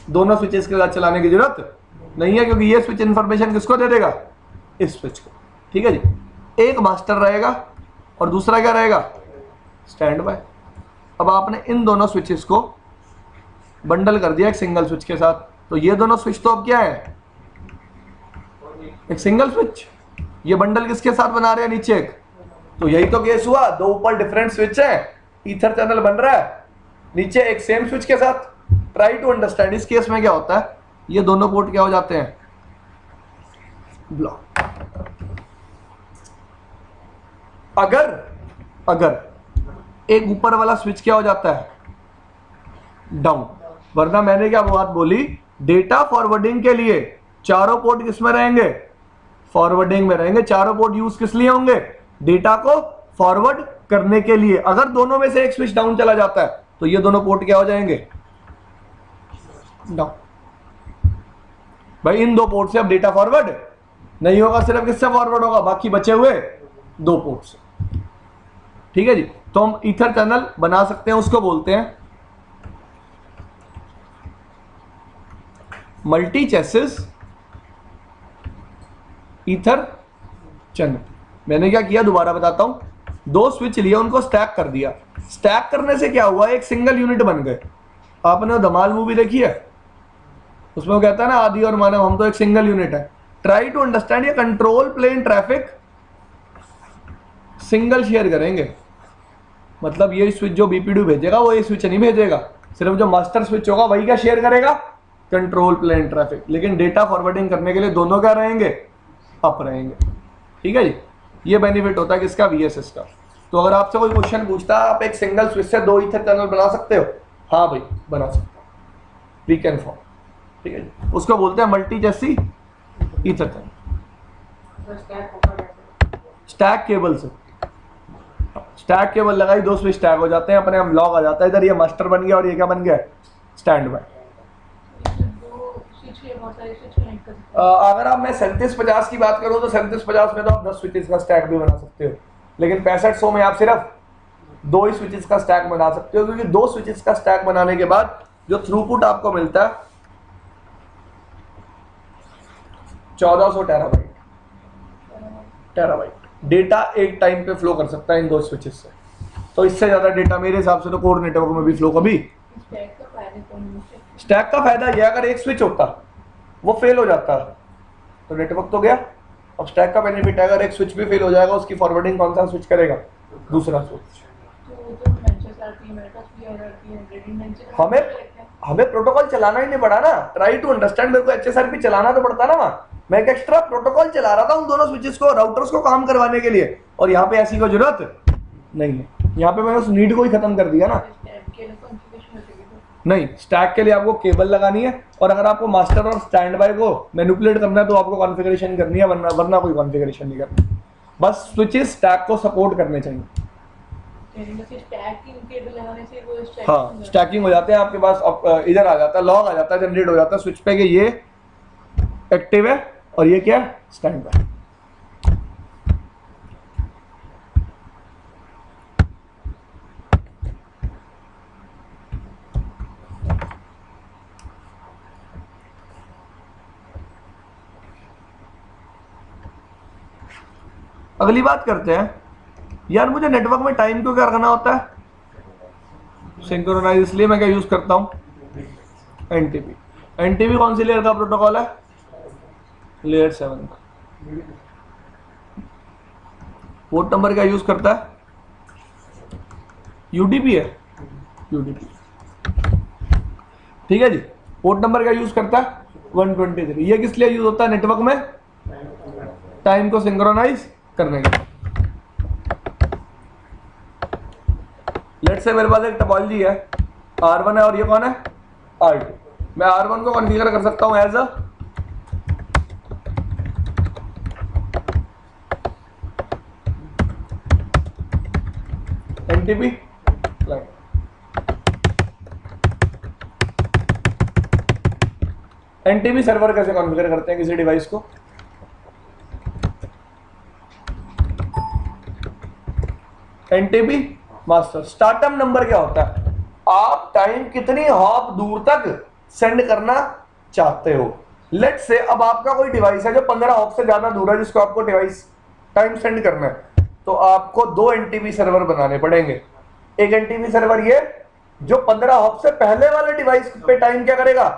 दोनों स्विचेस के साथ चलाने की जरूरत नहीं है, क्योंकि ये स्विच इंफॉर्मेशन किसको दे देगा? इस स्विच को, ठीक है जी। एक मास्टर रहेगा और दूसरा क्या रहेगा? Stand by. अब आपने इन दोनों स्विचेस को बंडल कर दिया एक सिंगल स्विच के साथ, तो ये दोनों स्विच तो अब क्या है? एक सिंगल स्विच। ये बंडल किसके साथ बना रहे हैं? नीचे एक। तो यही तो केस हुआ, दो ऊपर डिफरेंट स्विच है, ईथर चैनल बन रहा है, नीचे एक सेम स्विच के साथ। Try to understand. इस केस में क्या होता है? ये दोनों पोर्ट क्या हो जाते हैं? ब्लॉक। अगर एक ऊपर वाला स्विच क्या हो जाता है? डाउन। वरना मैंने क्या बात बोली, डेटा फॉरवर्डिंग के लिए चारों पोर्ट किस में रहेंगे? फॉरवर्डिंग में रहेंगे। चारों पोर्ट यूज किस लिए होंगे? डेटा को फॉरवर्ड करने के लिए। अगर दोनों में से एक स्विच डाउन चला जाता है तो ये दोनों पोर्ट क्या हो जाएंगे? डाउन। भाई इन दो पोर्ट से अब डेटा फॉरवर्ड नहीं होगा, सिर्फ किससे फॉरवर्ड होगा? बाकी बचे हुए दो पोर्ट से, ठीक है जी। तो हम ईथर चैनल बना सकते हैं, उसको बोलते हैं मल्टी चैसिस ईथर चैनल। मैंने क्या किया दोबारा बताता हूं, दो स्विच लिए, उनको स्टैक कर दिया। स्टैक करने से क्या हुआ? एक सिंगल यूनिट बन गए। आपने धमाल मूवी देखी है? उसमें वो कहता है ना, आदि और मानव हम तो एक सिंगल यूनिट है। ट्राई टू अंडरस्टैंड, ये control plane traffic single share करेंगे। मतलब ये स्विच जो BPD भेजेगा वो ये स्विच नहीं भेजेगा, सिर्फ जो मास्टर स्विच होगा वही क्या शेयर करेगा? Control plane traffic. लेकिन डेटा फॉरवर्डिंग करने के लिए दोनों क्या रहेंगे? अप रहेंगे, ठीक है जी। ये बेनिफिट होता है किसका? VSS का। तो अगर आपसे कोई क्वेश्चन पूछता है आप एक सिंगल स्विच से दो ईथर चैनल बना सकते हो? हाँ भाई बना सकते हो, वी कैन फॉर्म, ठीक है जी। उसको बोलते हैं multi chassis ether channel. Stack cable से, स्टैक केबल लगाई, दो स्विच स्टैक हो जाते हैं, अपने हम लॉग आ जाता है इधर। ये मास्टर बन गया और ये क्या बन गया? Stand by. अगर आप मैं 3750 की बात करूं तो 3750 में तो आप 10 स्विचेस का स्टैक भी बना सकते हो, लेकिन 6500 में आप सिर्फ दो ही स्विचेस का स्टैक बना सकते हो, क्योंकि दो स्विचेस का स्टैक बनाने के बाद जो थ्रूपुट आपको मिलता है 1400 टेराबाइट डेटा एक टाइम पे फ्लो कर सकता है इन दो स्विचेस से। तो इससे ज्यादा डेटा मेरे हिसाब से तो कोर नेटवर्क में भी फ्लो कभी। स्टैक का फायदा यह, अगर एक स्विच होता वो फेल हो जाता तो नेटवर्क तो गया। अब स्टैक का बेनिफिट है, अगर एक स्विच भी फेल हो जाएगा उसकी फॉरवर्डिंग कौन सा स्विच करेगा? दूसरा स्विच। हमें प्रोटोकॉल चलाना ही नहीं पड़ा ना। ट्राई टू अंडरस्टैंड, मेरे को HSRP चलाना तो पड़ता ना वहाँ। मैं एक एक्स्ट्रा प्रोटोकॉल चला रहा था उन दोनों स्विचेस को, राउटर्स को काम करवाने के लिए, और यहाँ पे ऐसी कोई जरूरत नहीं है। यहाँ पे मैंने उस नीड को ही खत्म कर दिया ना। नहीं, स्टैक के लिए आपको केबल लगानी है, और अगर आपको मास्टर और स्टैंड बाय को मैनिपुलेट करना है तो आपको कॉन्फ़िगरेशन करनी है, वरना कोई कॉन्फ़िगरेशन नहीं करना। बस स्विचेस स्टैक को सपोर्ट करने चाहिए। हाँ, स्टैकिंग हो जाते हैं आपके पास, इधर आ जाता है, लॉग आ जाता है, जनरेट हो जाता है स्विच पे कि ये एक्टिव है और ये क्या है, स्टैंड बाय। अगली बात करते हैं, यार मुझे नेटवर्क में टाइम को क्या करना होता है, सिंक्रोनाइज, इसलिए मैं क्या यूज करता हूं, एनटीपी। एनटीपी कौन सी लेयर का प्रोटोकॉल है, लेयर 7 का। पोर्ट नंबर क्या यूज करता है, यूडीपी है, यूडीपी, ठीक है जी। पोर्ट नंबर क्या यूज करता है, 123। ये किस लिए यूज होता है नेटवर्क में, टाइम को सिंक्रोनाइज करने के लिए। लेट्स से मेरे पास एक टोपोलॉजी है, R1 है और ये कौन है, R2। मैं R1 को कॉन्फ़िगर कर सकता हूं as a NTP client. NTP server कैसे कॉन्फ़िगर करते हैं किसी डिवाइस को, एनटीपी मास्टर। स्टार्टअप नंबर क्या होता है, आप टाइम कितनी हॉप दूर तक सेंड करना चाहते हो। लेट्स से अब आपका कोई डिवाइस है जो 15 हॉप से ज्यादा दूर है, जिसको आपको डिवाइस टाइम सेंड करना है, तो आपको 2 एनटीपी सर्वर बनाने पड़ेंगे। एक एनटीपी सर्वर ये जो 15 हॉप से पहले वाले डिवाइस पे टाइम क्या करेगा,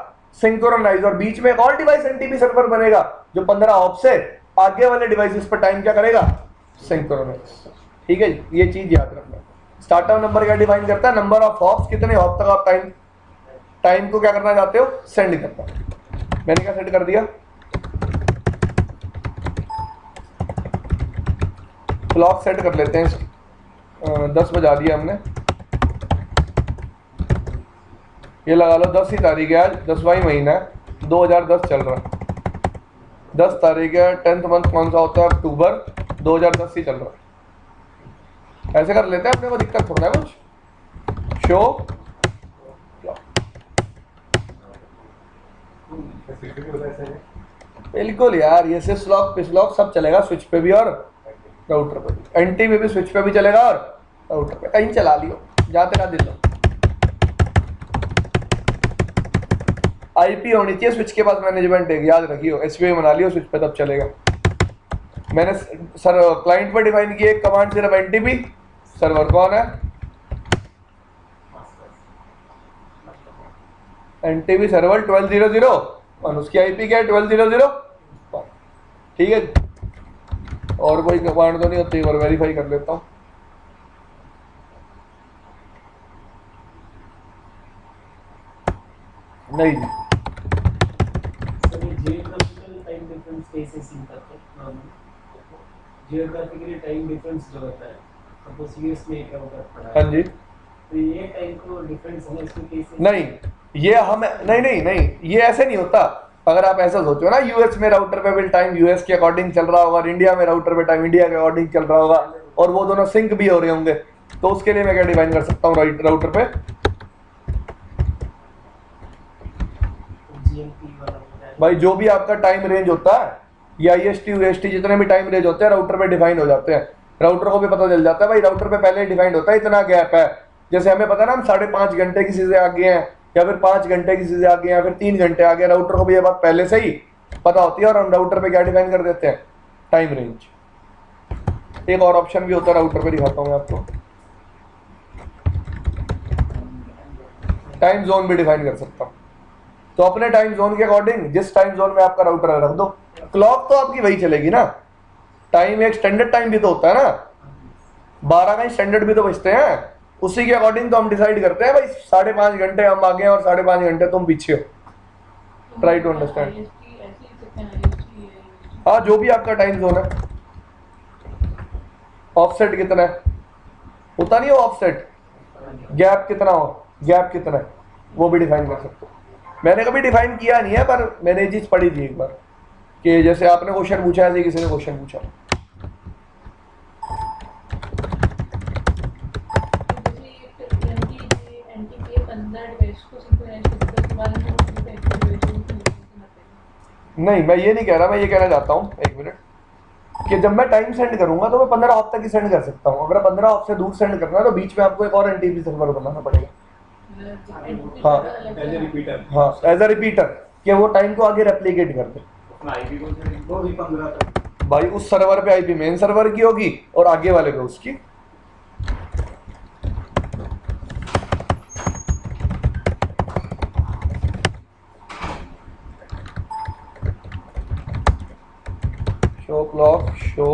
सिंक्रोनाइज, और बीच में एक और डिवाइस एनटीपी सर्वर बनेगा जो 15 हॉप से आगे वाले डिवाइसेस पर टाइम क्या करेगा, सिंक्रोनाइज। ठीक है, ये चीज याद रखना। स्टार्टअप नंबर क्या डिफाइन करता है, नंबर ऑफ हॉप्स, कितने हॉप तक आप टाइम को क्या करना चाहते हो, सेंड करना। मैंने क्या सेट कर दिया, क्लॉक सेट कर लेते हैं, 10 बजा दिया हमने, ये लगा लो 10 ही तारीख है, आज 10वां महीना है, 2010 चल रहा है। 10 तारीख है, 10th मंथ कौन सा होता है, अक्टूबर, 2010 ही चल रहा है। ऐसे कर लेते हैं, अपने को दिक्कत थोड़ा है कुछ। शो बिल्कुल यार, ये से स्लॉक पिसलॉक सब चलेगा, स्विच पे भी और राउटर पे भी। एनटी में भी स्विच पे भी चलेगा और राउटर पे, कहीं चला लियो जहाँ तेरा दिल हो। आईपी होनी चाहिए स्विच के पास, मैनेजमेंट है, याद रखियो, एसपीआई बना लियो स्विच पे, तब चलेगा। मैंने सर क्लाइंट पर डिफाइन किया एक कमांड, सिर्फ एनटीपी सर्वर कौन है, एनटीपी सर्वर 1200 और उसकी आईपी क्या है, 1200। ठीक है, और कोई कमांड तो नहीं होती, एक बार वेरीफाई कर लेता हूँ। नहीं जी, जियोग्राफिकली टाइम डिफरेंस जो होता है, सपोज यूएस में क्या होता है, हाँ जी, तो ये टाइम को डिफरेंस है इसमें केसेस नहीं, ये हम नहीं, ये ऐसे नहीं होता। अगर आप ऐसा सोचो ना, यूएस में राउटर पे बिल टाइम यूएस के अकॉर्डिंग चल रहा होगा और इंडिया में राउटर पे टाइम इंडिया के अकॉर्डिंग चल रहा होगा, और वो दोनों सिंक भी हो रहे होंगे, तो उसके लिए मैं क्या डिफाइन कर सकता हूँ राउटर पे, जीएमटी वाला होता है। भाई जो भी आपका टाइम रेंज होता है, या ईएसटी यूएसटी जितने भी टाइम रेंज होते हैं राउटर पे डिफाइन हो जाते हैं। राउटर को भी पता चल जाता है भाई, राउटर पे पहले डिफाइंड होता है इतना गैप है। जैसे हमें पता है ना, हम 5.5 घंटे किसी से आगे हैं, या फिर 5 घंटे किसी से आगे हैं, या फिर 3 घंटे आगे, राउटर को भी ये बात पहले से ही पता होती है, और हम राउटर पे क्या डिफाइन कर देते हैं, टाइम रेंज। एक और ऑप्शन भी होता है राउटर पे, दिखाता हूँ मैं आपको, टाइम जोन भी डिफाइन कर सकता हूँ। तो अपने टाइम जोन के अकॉर्डिंग जिस टाइम जोन में आपका राउटर है रख दो, क्लॉक तो आपकी वही चलेगी ना। टाइम एक स्टैंडर्ड टाइम भी तो होता है ना, 12 का स्टैंडर्ड भी तो बचते हैं, उसी के अकॉर्डिंग तो हम डिसाइड करते हैं भाई 5.5 घंटे हम आगे हैं और 5.5 घंटे तुम पीछे हो। Try to understand. हाँ, जो भी आपका टाइम जोन है। ऑफसेट कितना है, होता नहीं हो ऑफसेट, गैप कितना हो, गैप कितना है, वो भी डिफाइन कर सकते हो। मैंने कभी डिफाइन किया नहीं है, पर मैंने ये चीज़ पढ़ी थी एक बार कि जैसे आपने क्वेश्चन पूछा, ऐसे किसी ने क्वेश्चन पूछा। जैसे एनटीपीए 15 डिवाइस को सिंक्रोनाइज करते हैं, उसके बाद हम उसी पे एक्टिव डिवाइस को करते हैं। नहीं, मैं ये नहीं कह रहा, मैं ये कहना चाहता हूँ, एक मिनट, कि जब मैं टाइम सेंड करूंगा तो मैं 15 हॉप तक ही सेंड कर सकता हूँ। अगर 15 हॉप से दूर सेंड करना है तो बीच में आपको एक और एनटीपी सर्वर बनाना पड़ेगा। हाँ, एज ए रिपीटर। हाँ, एज अ रिपीटर, कि वो टाइम को आगे रेप्लिकेट कर दे। अपना आईपी को वो भी 15 तक। भाई उस सर्वर पे आईपी मेन सर्वर की होगी और आगे वाले पे उसकी। शो क्लॉक शो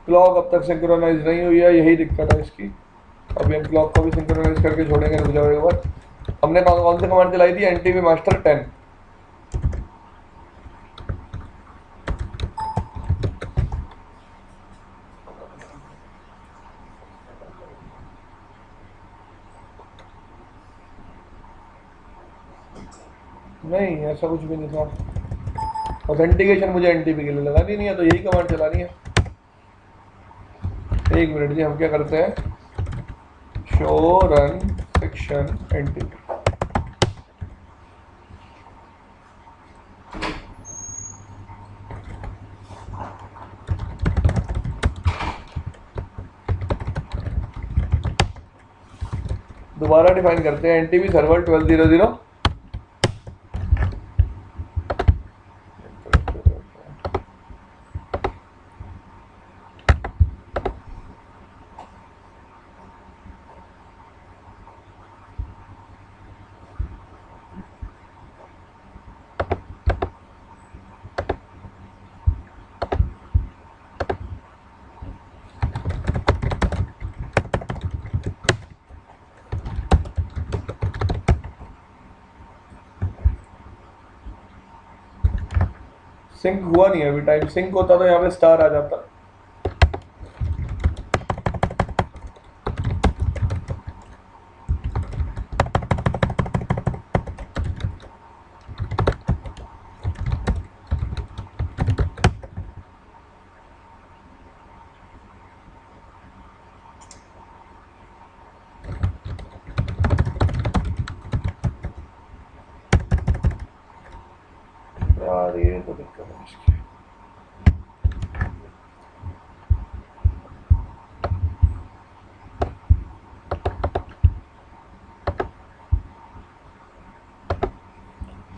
क्लॉक अब तक सिंक्रोनाइज नहीं हुई है, यही दिक्कत है इसकी। अभी हम क्लॉक को भी सिंक्रोनाइज करके छोड़ेंगे, रुक जाओ एक बार। हमने कौन कौन सी कमांड चलाई थी? NTP master 10। नहीं, ऐसा कुछ भी नहीं था। ऑथेंटिकेशन मुझे एनटीपी के लिए लगानी नहीं है, तो यही कमांड चलानी है। एक मिनट जी, हम क्या करते हैं, शो रन सेक्शन एनटीपी। दोबारा डिफाइन करते हैं एनटीपी सर्वर 1200। सिंक हुआ नहीं है अभी, टाइम सिंक होता तो यहाँ पे स्टार आ जाता। यार ये तो दिक्कत है इसकी।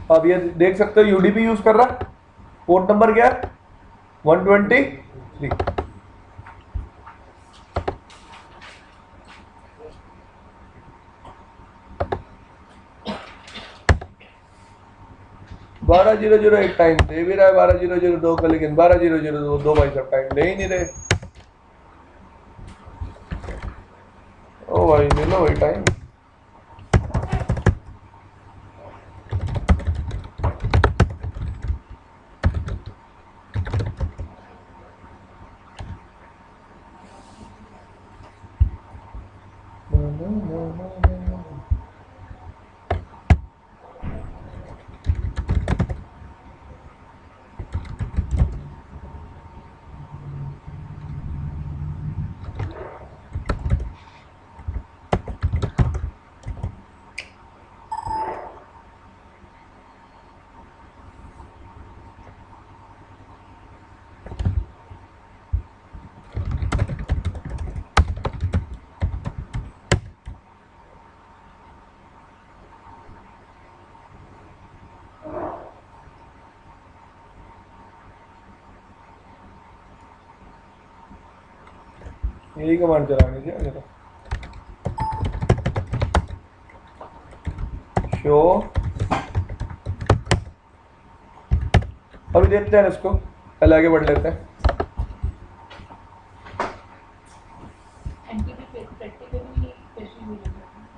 अब ये देख सकते हो यूडीपी यूज कर रहा है। पोर्ट नंबर क्या है? 123। 12:00 एक टाइम दे भी रहा है, 12:02 का, लेकिन 12:02 भाई सब टाइम दे ही नहीं रहे। ओ भाई ले लो भाई टाइम। यही कमांड चलानी थी आगे तो। शो अभी देखते हैं इसको, पहले आगे बढ़ लेते हैं।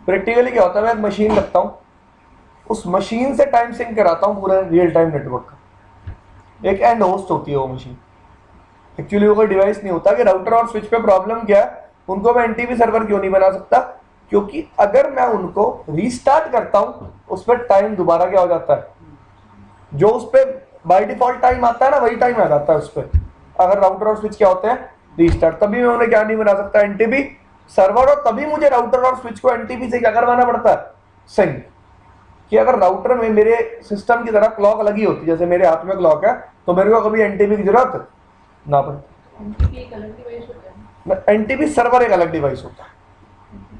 प्रैक्टिकली क्या होता है, मैं एक मशीन रखता हूँ, उस मशीन से टाइम सिंक कराता हूँ पूरा रियल टाइम नेटवर्क का। एक एंड होस्ट होती है वो मशीन, एक्चुअली वो कोई डिवाइस नहीं होता कि राउटर और स्विच पे प्रॉब्लम क्या है, उनको मैं एनटीपी सर्वर क्यों नहीं बना सकता, क्योंकि अगर मैं उनको रीस्टार्ट करता हूं उस पर टाइम दोबारा क्या हो जाता है, जो उस पर बाय डिफॉल्ट टाइम आता है ना वही टाइम आ जाता है उस पर, अगर राउटर और स्विच क्या होते हैं रीस्टार्ट। तभी मैं उन्हें क्या नहीं बना सकता, एनटीपी सर्वर। और तभी मुझे राउटर और स्विच को एनटीपी से क्या करवाना पड़ता है, सिंक। कि अगर राउटर में मेरे सिस्टम की तरह क्लॉक लगी होती, जैसे मेरे हाथ में क्लॉक है, तो मेरे को कभी एनटीपी की जरूरत ना पड़ती। एनटीपी एक अलग डिवाइस होता है, एनटीपी सर्वर एक अलग डिवाइस होता है,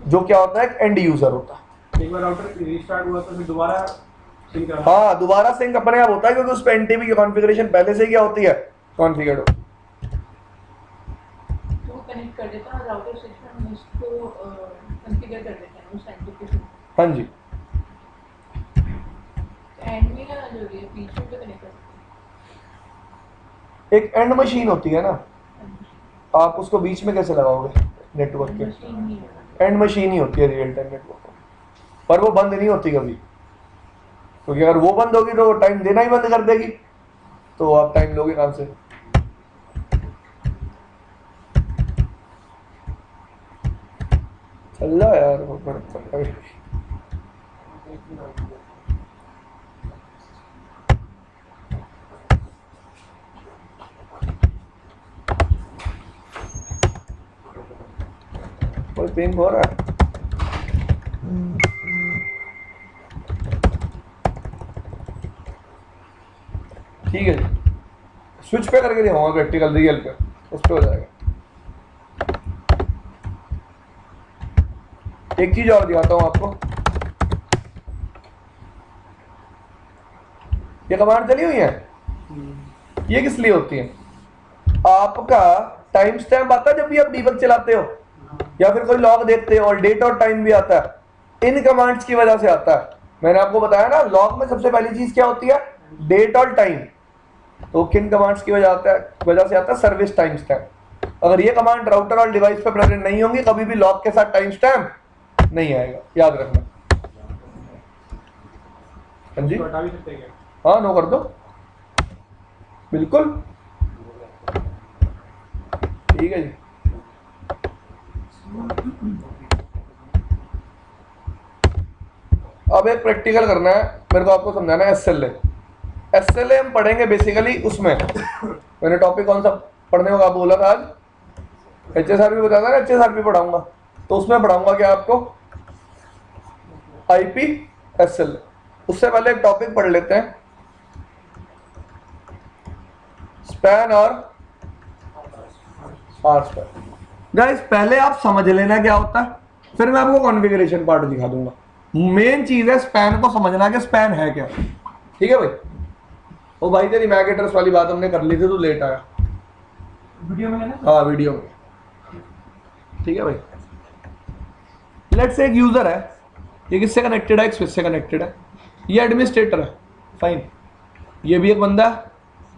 जो क्या होता है, एंड यूजर होता है। एक बार राउटर रीस्टार्ट हुआ तो फिर दोबारा सिंक करना। हाँ, दोबारा सिंक अपने आप होता है, क्योंकि उस पर एनटीपी की कॉन्फ़िगरेशन पहले से क्या होती है, कॉन्फ़िगर्ड होती है। तो कनेक्ट कर देता है राउटर स्विच में, हम इसको कॉन्फ़िगर कर देते हैं उस एनटीपी से। हाँ जी, एंड में ना जो ये बीच में तो कनेक्ट कर सकते एक एंड मशीन होती है ना, हैं। आप उसको बीच में कैसे लगाओगे नेटवर्क के, मशीन नहीं है। एंड मशीन ही होती है रियल टाइम नेटवर्क, पर वो बंद नहीं होती कभी, क्योंकि अगर वो बंद होगी तो टाइम देना ही बंद कर देगी, तो आप टाइम लोगे कहां से। चल रहा यार वो कोई पिंग हो रहा है। ठीक है जी, स्विच पे करके दिखाऊंगा प्रैक्टिकल रियल पे, उस पे हो जाएगा। एक चीज और दिखाता हूं आपको, ये कमांड चली हुई है, ये किस लिए होती है, आपका टाइम स्टैम्प आता है जब भी आप डीबग चलाते हो या फिर कोई लॉग देखते हो, और डेट और टाइम भी आता है, इन कमांड्स की वजह से आता है। मैंने आपको बताया ना, लॉग में सबसे पहली चीज क्या होती है, डेट और टाइम। तो किन कमांड्स की वजह से आता है, सर्विस टाइम स्टैम्प। अगर ये कमांड राउटर और डिवाइस पे प्रेजेंट नहीं होंगी, कभी भी लॉग के साथ टाइम स्टैम्प नहीं आएगा, याद रखना। हाँ जी, हटा भी सकते हैं क्या? हाँ, नो कर दो, बिल्कुल ठीक है जी। अब एक प्रैक्टिकल करना है मेरे को, आपको समझाना है एसएलए। एसएलए हम पढ़ेंगे बेसिकली उसमें, मैंने टॉपिक कौन सा पढ़ने को बोला था आज, एचएसआरपी बताया था ना, एचएसआरपी पढ़ाऊंगा, तो उसमें पढ़ाऊंगा क्या आपको, आईपी एसएलए। उससे पहले एक टॉपिक पढ़ लेते हैं, स्पैन और आर स्पैन। गाइस पहले आप समझ लेना क्या होता है, फिर मैं आपको कॉन्फ़िगरेशन पार्ट दिखा दूंगा। मेन चीज है स्पैन को समझना कि स्पैन है क्या। ठीक है भाई, ओ भाई तेरी मैक एड्रेस वाली बात हमने कर ली थी, तू लेट आया वीडियो में है ना? हाँ वीडियो में। ठीक है भाई, लेट्स से एक यूजर है, ये किससे कनेक्टेड है, एक स्विच से कनेक्टेड है, ये एडमिनिस्ट्रेटर है, फाइन, ये भी एक बंदा है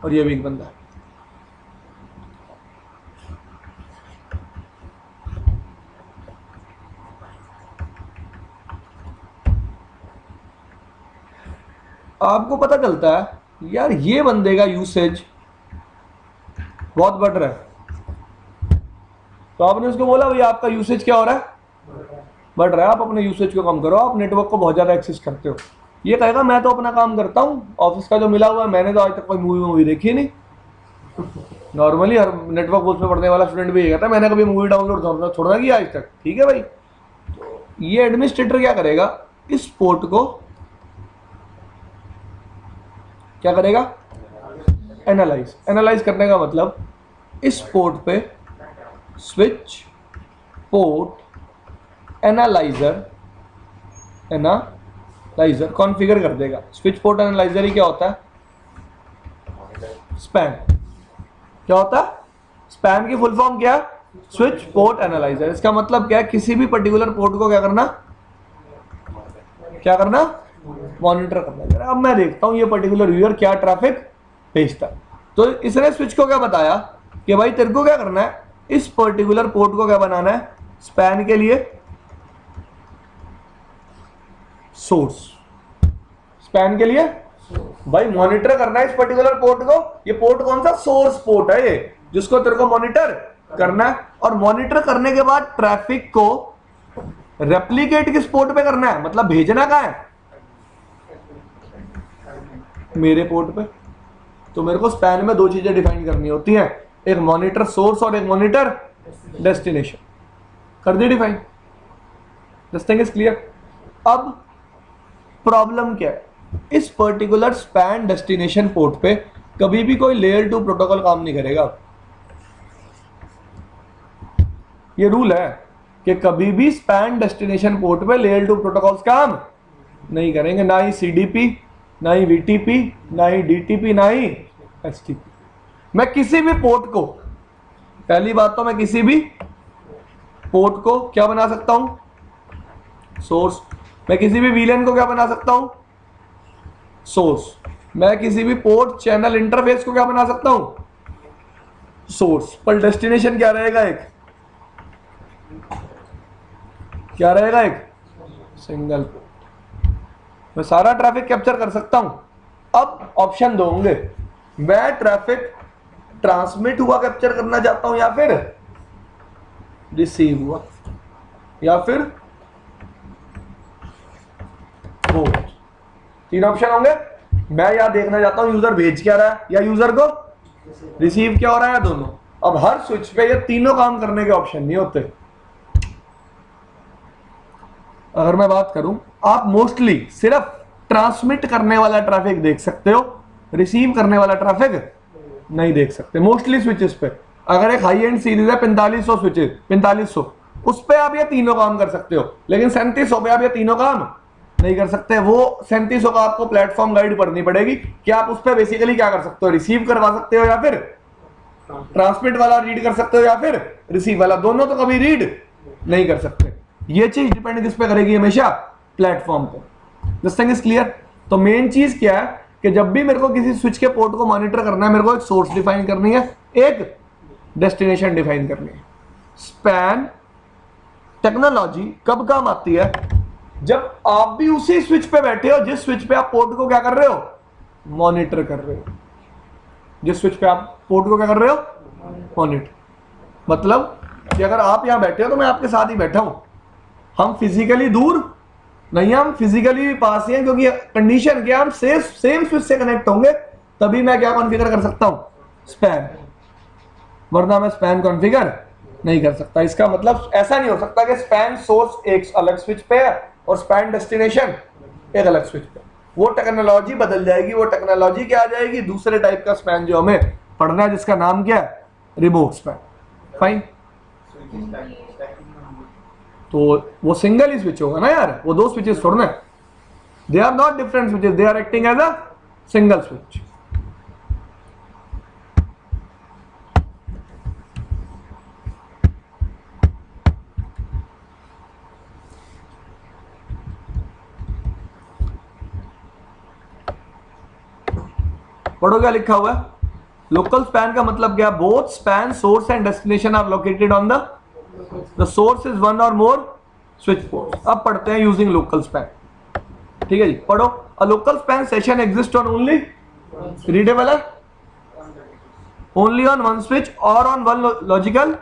और ये भी एक बंदा है। आपको पता चलता है यार ये बंदे का यूसेज बहुत बढ़ रहा है, तो आपने उसको बोला भाई आपका यूसेज क्या हो रहा है, बढ़ रहा है, आप अपने यूसेज को कम करो, आप नेटवर्क को बहुत ज़्यादा एक्सेस करते हो। ये कहेगा मैं तो अपना काम करता हूँ, ऑफिस का जो मिला हुआ है, मैंने तो आज तक कोई मूवी देखी नहीं। नॉर्मली हर नेटवर्क कोर्स में पढ़ने वाला स्टूडेंट भी ये कहता है मैंने कभी मूवी डाउनलोड छोड़ना किया आज तक। ठीक है भाई, तो ये एडमिनिस्ट्रेटर क्या करेगा, इस पोर्ट को क्या करेगा, एनालाइज करने का मतलब इस पोर्ट पे स्विच पोर्ट एनालाइजर कॉन्फ़िगर कर देगा। स्विच पोर्ट एनालाइजर ही क्या होता है, स्पैन। क्या होता है, स्पैन की फुल फॉर्म क्या है, स्विच पोर्ट एनालाइजर। इसका मतलब क्या है, किसी भी पर्टिकुलर पोर्ट को क्या करना, मॉनिटर करना। अब मैं देखता हूं ये पर्टिकुलर यूजर क्या ट्रैफिक भेजता है, तो इसने स्विच को क्या बताया कि भाई तेरे को क्या करना है, इस पर्टिकुलर पोर्ट को क्या बनाना है, स्पैन के लिए सोर्स, स्पैन के लिए भाई मॉनिटर करना है इस पर्टिकुलर पोर्ट को। ये पोर्ट कौन सा, सोर्स पोर्ट है, जिसको तेरे को मॉनिटर करना है, और मॉनिटर करने के बाद ट्रैफिक को रेप्लिकेट किस पोर्ट पे करना है, मतलब भेजना कहाँ है, मेरे पोर्ट पे। तो मेरे को स्पैन में दो चीजें डिफाइन करनी होती हैं, एक मॉनिटर सोर्स और एक मॉनिटर डेस्टिनेशन। कर दी define, this thing is clear. अब प्रॉब्लम क्या है, इस पर्टिकुलर स्पैन डेस्टिनेशन पोर्ट पे कभी भी कोई लेयर 2 प्रोटोकॉल काम नहीं करेगा। ये रूल है कि कभी भी स्पैन डेस्टिनेशन पोर्ट पे लेयर 2 प्रोटोकॉल्स काम नहीं करेंगे, ना ही सीडीपी, ना ही वीटीपी, ना ही डीटीपी, ना ही एसटीपी। मैं किसी भी पोर्ट को, पहली बात तो मैं किसी भी पोर्ट को क्या बना सकता हूं, सोर्स। मैं किसी भी वीलन को क्या बना सकता हूं, सोर्स। मैं किसी भी पोर्ट चैनल इंटरफेस को क्या बना सकता हूं, सोर्स। पर डेस्टिनेशन क्या रहेगा, एक क्या रहेगा, एक सिंगल पोर्ट। मैं सारा ट्रैफिक कैप्चर कर सकता हूं। अब ऑप्शन दो होंगे, मैं ट्रैफिक ट्रांसमिट हुआ कैप्चर करना चाहता हूं, या फिर रिसीव हुआ, या फिर पोर्ट। तीन ऑप्शन होंगे। मैं यहां देखना चाहता हूं यूजर भेज क्या रहा है, या यूजर को रिसीव क्या हो रहा है, दोनों। अब हर स्विच पे ये तीनों काम करने के ऑप्शन नहीं होते। अगर मैं बात करूं, आप मोस्टली सिर्फ ट्रांसमिट करने वाला ट्रैफिक देख सकते हो, रिसीव करने वाला ट्रैफिक नहीं देख सकते मोस्टली स्विचेस पे। अगर एक हाई एंड सीरीज है 4500 स्विचेस, 4500, उस पे आप ये तीनों काम कर सकते हो, लेकिन 3700 पे आप ये तीनों काम नहीं कर सकते। वो 3700 का आपको प्लेटफॉर्म गाइड पढ़नी पड़ेगी कि आप उस पर बेसिकली क्या कर सकते हो, रिसीव करवा सकते हो, या फिर ट्रांसमिट वाला रीड कर सकते हो, या फिर रिसीव वाला, दोनों तो कभी रीड नहीं कर सकते। ये चीज डिपेंड किस पे करेगी, हमेशा प्लेटफॉर्म पे। This thing is clear. तो मेन चीज क्या है कि जब भी मेरे को किसी स्विच के पोर्ट को मॉनिटर करना है, मेरे को एक सोर्स डिफाइन करनी है, एक डेस्टिनेशन डिफाइन करनी है। स्पैन टेक्नोलॉजी कब काम आती है, जब आप भी उसी स्विच पे बैठे हो जिस स्विच पे आप पोर्ट को क्या कर रहे हो, मॉनिटर कर रहे हो। जिस स्विच पे आप पोर्ट को क्या कर रहे हो, मॉनिटर। मतलब कि अगर आप यहां बैठे हो तो मैं आपके साथ ही बैठा हूं, हम फिजिकली दूर नहीं, हम फिजिकली पास ही हैं, क्योंकि कंडीशन क्या, हम सेम स्विच से कनेक्ट होंगे, तभी मैं क्या कॉन्फ़िगर कर सकता हूं, स्पैन। वरना मैं स्पैन कॉन्फ़िगर नहीं कर सकता। इसका मतलब ऐसा नहीं हो सकता कि स्पैन सोर्स एक अलग स्विच पे है और स्पैन डेस्टिनेशन एक अलग स्विच पे। वो टेक्नोलॉजी बदल जाएगी। वो टेक्नोलॉजी क्या आ जाएगी, दूसरे टाइप का स्पैन जो हमें पढ़ना है, जिसका नाम क्या है, रिमोट स्पैन। फाइन। तो वो सिंगल ही स्विच होगा ना यार, वो दो स्विचेस थोड़ा ना, they are not different switches, they are acting as a single switch. पढ़ो क्या लिखा हुआ है। लोकल स्पैन का मतलब क्या, both span source and destination are located on the source is one or more switch port. अब पढ़ते हैं यूजिंग लोकल स्पैन। ठीक है जी, पढ़ो। A local span session exist on only readable है, only on one switch or on one logical,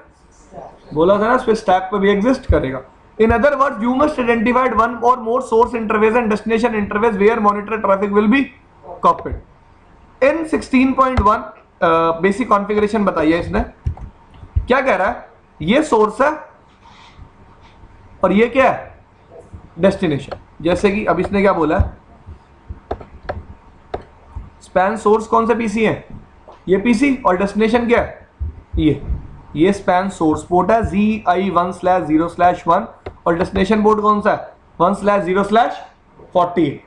बोला था ना, स्विच स्टैक पे भी एग्जिस्ट करेगा। In other words, you must identified one or more source interface and destination interface where monitor traffic will be copied. इन 16.1 basic configuration बताई है इसने। क्या कह रहा है, ये सोर्स है और ये क्या है, डेस्टिनेशन। जैसे कि अब इसने क्या बोला है, स्पैन सोर्स कौन से पीसी है, ये पीसी, और डेस्टिनेशन क्या है, ये स्पैन सोर्स पोर्ट है ZI1/0/1 और डेस्टिनेशन पोर्ट कौन सा है, 1/0/48।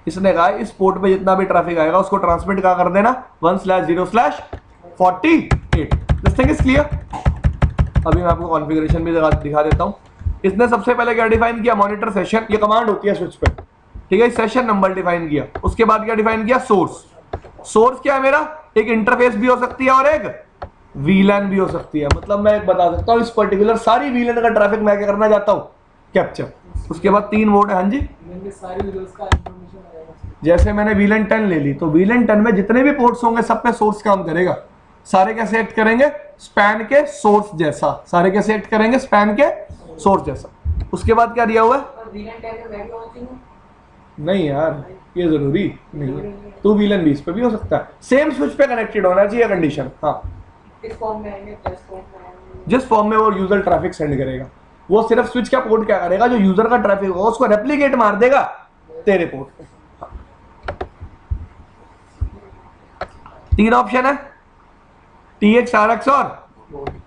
इसने कहा इस पोर्ट पे जितना भी ट्रैफिक आएगा उसको ट्रांसमिट क्या कर देना, 1/0/48। This thing is clear. अभी मैं आपको कॉन्फ़िगरेशन भी दिखा देता हूं। इसने सबसे पहले क्या डिफाइन किया, मॉनिटर सेशन, ये कमांड होती है स्विच पे, ठीक है, सेशन नंबर डिफाइन किया। उसके बाद क्या डिफाइन किया, सोर्स। सोर्स क्या है मेरा, एक इंटरफेस भी हो सकती है और एक वीलैन भी हो सकती है। मतलब मैं एक बता सकता हूं, इस पर्टिकुलर सारी वीलैन का ट्रैफिक मैं क्या करना चाहता हूं, कैप्चर। उसके बाद 3 मोड है। हाँ जी, जैसे मैंने वीलन 10 ले ली, तो वीलन 10 में जितने भी पोर्ट्स होंगे सब पे सोर्स काम करेगा। सारे कैसे एक्ट करेंगे, स्पैन के सोर्स जैसा, सारे कैसे एक्ट करेंगे, स्पैन के सोर्स जैसा। उसके बाद क्या दिया हुआ है, नहीं यार ये जरूरी नहीं है, तो VLAN 20 पे भी हो सकता है, सेम स्विच पे कनेक्टेड होना चाहिए कंडीशन। हाँ, जिस फॉर्म में वो यूजर ट्रैफिक सेंड करेगा, वो सिर्फ स्विच का पोर्ट क्या करेगा, जो यूजर का ट्रैफिक होगा उसको रेप्लिकेट मार देगा तेरे पोर्ट पे। हाँ। 3 ऑप्शन है, TX RX, और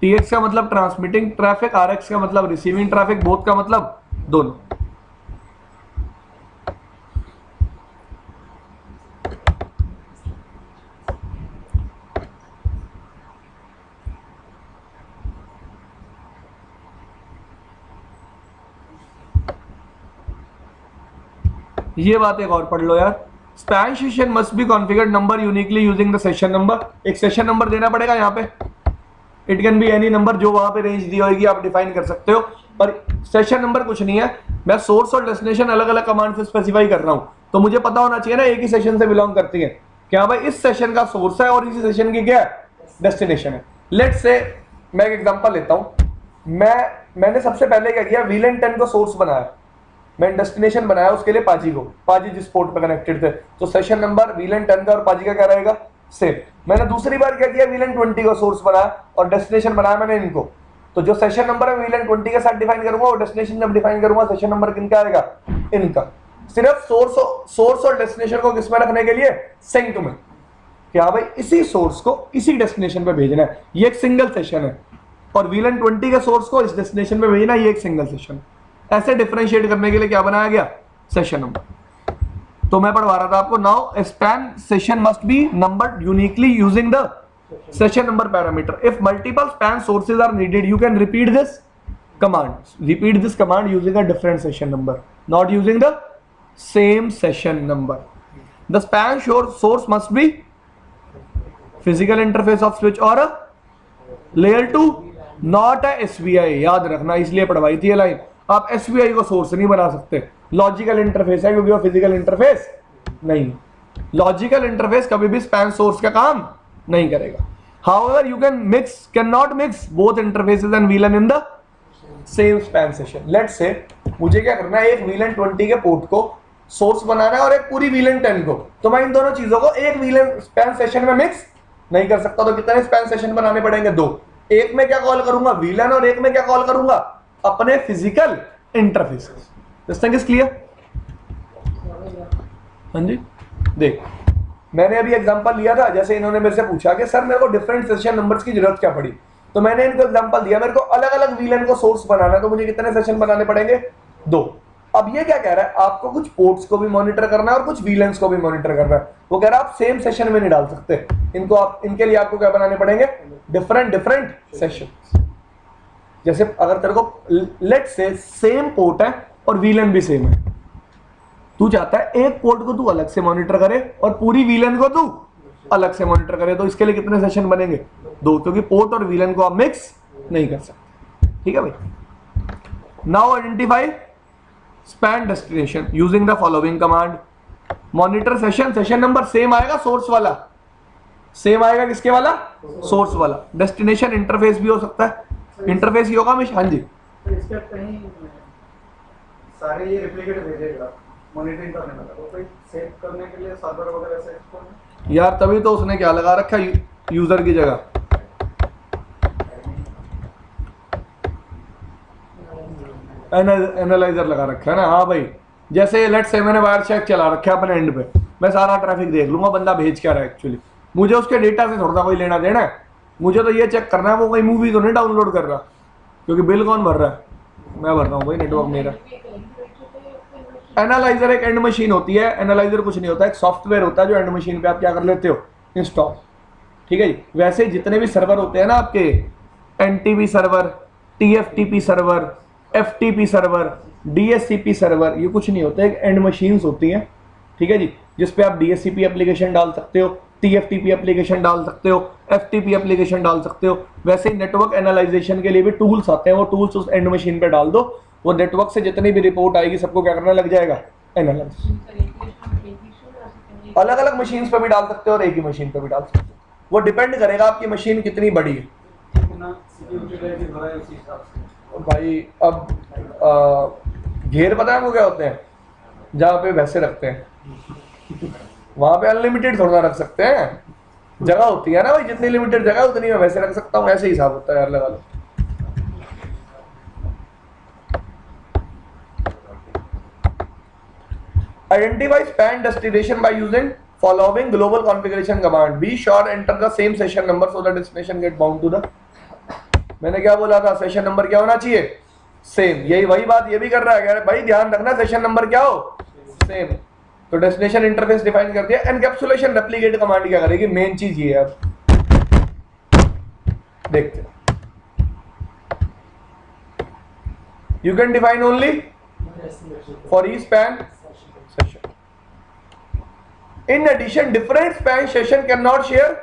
TX का मतलब ट्रांसमिटिंग ट्रैफिक, RX का मतलब रिसीविंग ट्रैफिक, बोथ का मतलब दोनों। ये बात एक और पढ़ लो यार, span session must B configured number uniquely using the session number. एक सेशन नंबर देना पड़ेगा यहाँ पे, it can be any number, जो वहां पे रेंज दी होगी आप डिफाइन कर सकते हो, पर सेशन नंबर कुछ नहीं है। मैं सोर्स और डेस्टिनेशन अलग अलग कमांड से स्पेसिफाई कर रहा हूँ, तो मुझे पता होना चाहिए ना एक ही सेशन से बिलोंग करती है, क्या भाई इस सेशन का सोर्स है और इसी सेशन की क्या डेस्टिनेशन है। लेट्स से मैं एक एग्जांपल लेता हूँ, मैंने सबसे पहले क्या किया, VLAN 10 को सोर्स बनाया, मैं डेस्टिनेशन बनाया उसके लिए पाजी को, पाजी जिस पोर्ट पे कनेक्टेड थे, तो सेशन नंबर VLAN 10 का और पाजी का क्या रहेगा, सेम। मैंने दूसरी बार क्या किया, VLAN 20 का सोर्स बनाया और डेस्टिनेशन बनाया मैंने इनको, तो जो सेशन नंबर है VLAN 20 के साथ डिफाइन करूंगा और डेस्टिनेशन जब डिफाइन करूंगा सेशन नंबर किनका आएगा, इनका। सिर्फ सोर्स और डेस्टिनेशन को किसमें रखने के लिए, सिंक में, क्या भाई इसी सोर्स को इसी डेस्टिनेशन पे भेजना है, ये एक सिंगल सेशन है, और VLAN 20 के सोर्स को इस डेस्टिनेशन पे भेजना है, ये एक सिंगल सेशन है। ऐसे डिफरेंशिएट करने के लिए क्या बनाया गया, सेशन नंबर। तो मैं पढ़वा रहा था आपको, now span session must be numbered uniquely using the session number parameter. If multiple span sources are needed you can repeat this command using a different session number, not using the same session number. The span source must be physical interface of switch or layer 2, not a SVI। याद रखना, इसलिए पढ़वाई थी ये line, आप SVI को source नहीं बना सकते, लॉजिकल इंटरफेस है क्योंकि वो फिजिकल इंटरफेस नहीं। लॉजिकल इंटरफेस कभी भी स्पैन सोर्स का काम नहीं करेगा। However you can not mix both interfaces and VLAN in the same span session. Let's say मुझे क्या करना है, एक VLAN 20 के पोर्ट को सोर्स बनाना है और एक पूरी VLAN 10 को, तो मैं इन दोनों चीजों को एक VLAN स्पैन सेशन में मिक्स नहीं कर सकता, तो कितने स्पैन सेशन बनाने पड़ेंगे, 2। एक में क्या कॉल करूंगा, VLAN, और एक में क्या कॉल करूंगा, अपने physical interfaces. This thing is clear? हाँ जी, देख मैंने अभी एग्जांपल लिया था, जैसे इन्होंने मेरे से पूछा कि सर मेरे को डिफरेंट सेशन नंबर्स की जरूरत क्या पड़ी, तो मैंने इनको एग्जांपल दिया, मेरे को अलग अलग VLAN को सोर्स बनाना है, तो मुझे कितने सेशन बनाने पड़ेंगे, 2। अब ये क्या कह रहा है, आपको कुछ पोर्ट्स को भी मॉनिटर करना है और कुछ VLANs को भी मॉनिटर करना है। वो कह रहा है आप सेम सेशन में नहीं डाल सकते इनको, आप इनके लिए आपको क्या बनाने पड़ेंगे, डिफरेंट सेशन। जैसे अगर तेरे को लेट्स से सेम पोर्ट है और VLAN भी सेम है, तू चाहता है एक पोर्ट को तू अलग से मॉनिटर करे और पूरी VLAN को तू अलग से मॉनिटर करे, तो इसके लिए कितने सेशन बनेंगे, 2, क्योंकि पोर्ट और VLAN को आप मिक्स नहीं कर सकते। ठीक है भाई। Now identify span destination using the following command. Monitor session number same आएगा, सोर्स वाला सेम आएगा, किसके वाला, सोर्स वाला। डेस्टिनेशन इंटरफेस भी हो सकता है, इंटरफेस ही होगा हमेशा। हाँ जी, तो इसके कहीं सारे ये रेप्लिकेट भेजेगा मॉनिटरिंग करने वाला, तो कोई सेव करने के लिए सर्वर वगैरह से इसको यार तभी तो उसने क्या लगा रखा है यूजर की जगह, एनालाइजर लगा रखा है ना। हाँ भाई, जैसे लेट्स से मैंने वायर चेक चला रखा है अपने एंड पे, मैं सारा ट्रैफिक देख लूंगा बंदा भेज क्या रहा है, एक्चुअली मुझे उसके डेटा से थोड़ा कोई लेना देना है, मुझे तो ये चेक करना है वो कोई मूवी तो नहीं डाउनलोड कर रहा, क्योंकि बिल कौन भर रहा है, मैं भर रहा हूँ भाई, नेटवर्क मेरा। एनालाइजर एक एंड मशीन होती है, एनालाइजर कुछ नहीं होता, एक सॉफ्टवेयर होता है जो एंड मशीन पे आप क्या कर लेते हो, इंस्टॉल। ठीक है जी। वैसे जितने भी सर्वर होते हैं ना आपके, NTP server, TFTP server, FTP server, DSCP server, ये कुछ नहीं होता, एक एंड मशीन्स होती हैं। ठीक है जी, जिसपे आप DSCP एप्लीकेशन डाल सकते हो, TFTP एप्लीकेशन डाल सकते हो, FTP एप्लीकेशन डाल सकते हो। वैसे ही नेटवर्क एनालाइजेशन के लिए भी टूल्स आते हैं, वो टूल्स उस एंड मशीन पे डाल दो, वो नेटवर्क से जितनी भी रिपोर्ट आएगी सबको क्या करना लग जाएगा, एनालाइज। अलग अलग मशीन्स पे भी डाल सकते हो और एक ही मशीन पे भी डाल सकते हो। वो डिपेंड करेगा आपकी मशीन कितनी बड़ी है। कितना सिक्योरिटी रेट भरा है उसी हिसाब से। भाई अब घेर पता है वो क्या होते हैं, जहाँ पे भैंसे रखते हैं वहां पे अनलिमिटेड थोड़ा रख सकते हैं, जगह होती है ना भाई, जितनी लिमिटेड जगह उतनी मैं वैसे रख सकता हूँ, ऐसे हिसाब होता है यार, लगा लो। Identify span destination by using following global configuration command. Be sure enter the same session number so the destination get bound to the। मैंने क्या बोला था, सेशन नंबर क्या होना चाहिए, सेम। यही वही बात ये भी कर रहा है, कह भाई ध्यान रखना सेशन नंबर क्या हो, सेम। तो डेस्टिनेशन इंटरफेस डिफाइन कर दिया। एनकैप्सुलेशन रेप्लिकेट कमांड क्या करेगी, मेन चीज ये है। अब देखते हैं, you can define only for each span session. In addition different span session can not share.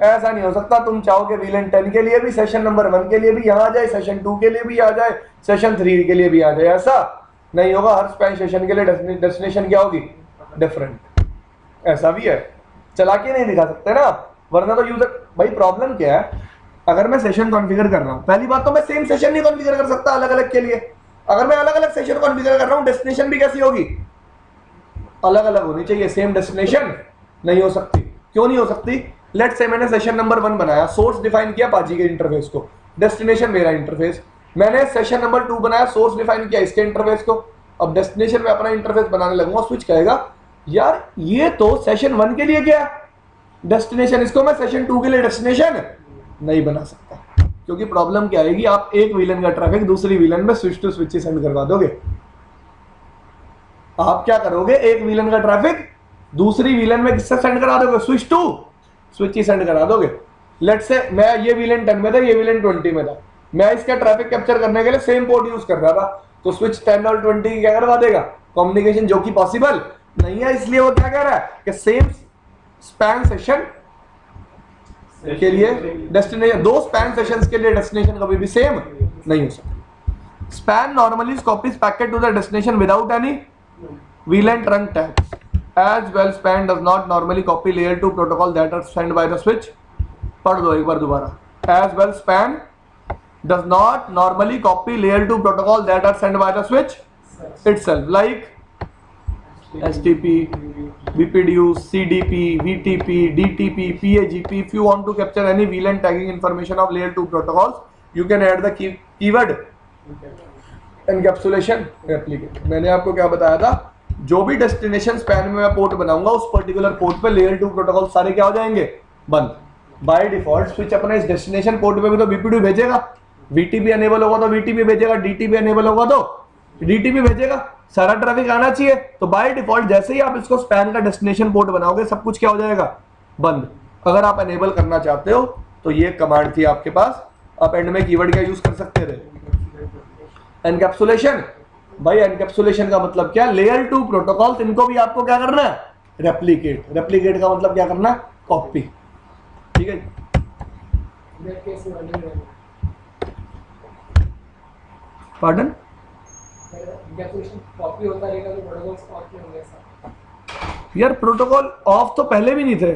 ऐसा नहीं हो सकता तुम चाहो कि VLAN 10 के लिए भी सेशन नंबर 1 के लिए भी यहाँ आ जाए, सेशन 2 के लिए भी आ जाए, सेशन 3 के लिए भी आ जाए, ऐसा नहीं होगा। हर स्पैन सेशन के लिए डेस्टिनेशन क्या होगी, डिफरेंट। ऐसा भी है, चला के नहीं दिखा सकते ना, वरना तो यूजर भाई प्रॉब्लम क्या है, अगर मैं सेशन कॉन्फ़िगर कर रहा हूँ, पहली बात तो मैं सेम सेशन नहीं कॉन्फ़िगर कर सकता अलग अलग के लिए। अगर मैं अलग अलग सेशन कॉन्फ़िगर कर रहा हूँ, डेस्टिनेशन भी कैसी होगी, अलग अलग होनी चाहिए, सेम डेस्टिनेशन नहीं हो सकती। क्यों नहीं हो सकती, लेट्स से मैंने सेशन नंबर 1 बनाया, सोर्स डिफाइन किया पाजी के इंटरफेस को, डेस्टिनेशन मेरा इंटरफेस। मैंने सेशन नंबर 2 बनाया, सोर्स डिफाइन किया इसके इंटरफेस को। अब डेस्टिनेशन में अपना इंटरफेस बनाने लगूंगा, स्विच कहेगा यार ये तो सेशन 1 के लिए गया डेस्टिनेशन, इसको मैं सेशन 2 के लिए डेस्टिनेशन नहीं बना सकता। क्योंकि प्रॉब्लम क्या आएगी, आप एक VLAN का ट्रैफिक दूसरी VLAN में स्विच टू स्विच सेंड करवा दोगे। आप क्या करोगे, एक VLAN का ट्रैफिक दूसरी VLAN में किससे सेंड करा दोगे, स्विच टू स्विच ही सेंड करा दोगे। लेट्स से मैं ये VLAN 10 में था, ये VLAN 20 में था, मैं इसका ट्रैफिक कैप्चर करने के लिए सेम पोर्ट यूज कर रहा था, तो स्विच 10 और 20 क्या करवा देगा, कम्युनिकेशन, जो कि पॉसिबल नहीं है। इसलिए वो क्या कह रहा है कि सेम स्पैन सेशन के लिए डेस्टिनेशन, दो स्पैन सेशंस के लिए डेस्टिनेशन कभी भी सेम नहीं हो सकता। Span normally copies packet to the destination without any VLAN trunk tags. As well, span does not normally copy layer 2 protocol that are sent by the switch. पढ़ दो एक बार दोबारा। As well, span does not normally copy layer 2 protocol that are sent by the switch itself, like STP, BPDU, CDP, VTP, DTP, PAGP. If you want to capture any VLAN tagging information of layer 2 protocols, you can add the keyword encapsulation replicate. मैंने आपको क्या बताया था, जो भी destination span में मैं port बनाऊंगा उस पर्टिकुलर पोर्ट पे लेयर 2 प्रोटोकॉल सारे क्या हो जाएंगे, बंद। बाय डिफॉल्ट स्विच अपने इस डेस्टिनेशन पोर्ट पे भी तो BPDU भेजेगा, VTP एनेबल होगा तो VTP भेजेगा, DTP एनेबल होगा तो DTP भेजेगा, सारा ट्रैफिक आना चाहिए। तो बाय डिफॉल्ट जैसे ही आप इसको स्पैन का डेस्टिनेशन पोर्ट बनाओगे सब कुछ क्या हो जाएगा, बंद। अगर आप एनेबल करना चाहते हो तो ये कमांड थी आपके पास, आप एंड में कीवर्ड क्या यूज कर सकते थे, एनकैप्सुलेशन। भाई एनकैप्सुलेशन का मतलब क्या, लेयर 2 प्रोटोकॉल, इनको भी आपको क्या करना है, रेप्लिकेट। रेप्लिकेट का मतलब क्या करना, कॉपी। ठीक है, पार्डन, कॉपी होता रहेगा तो प्रोटोकॉल्स ऑफ नहीं होंगे सर। यार प्रोटोकॉल ऑफ तो पहले भी नहीं थे,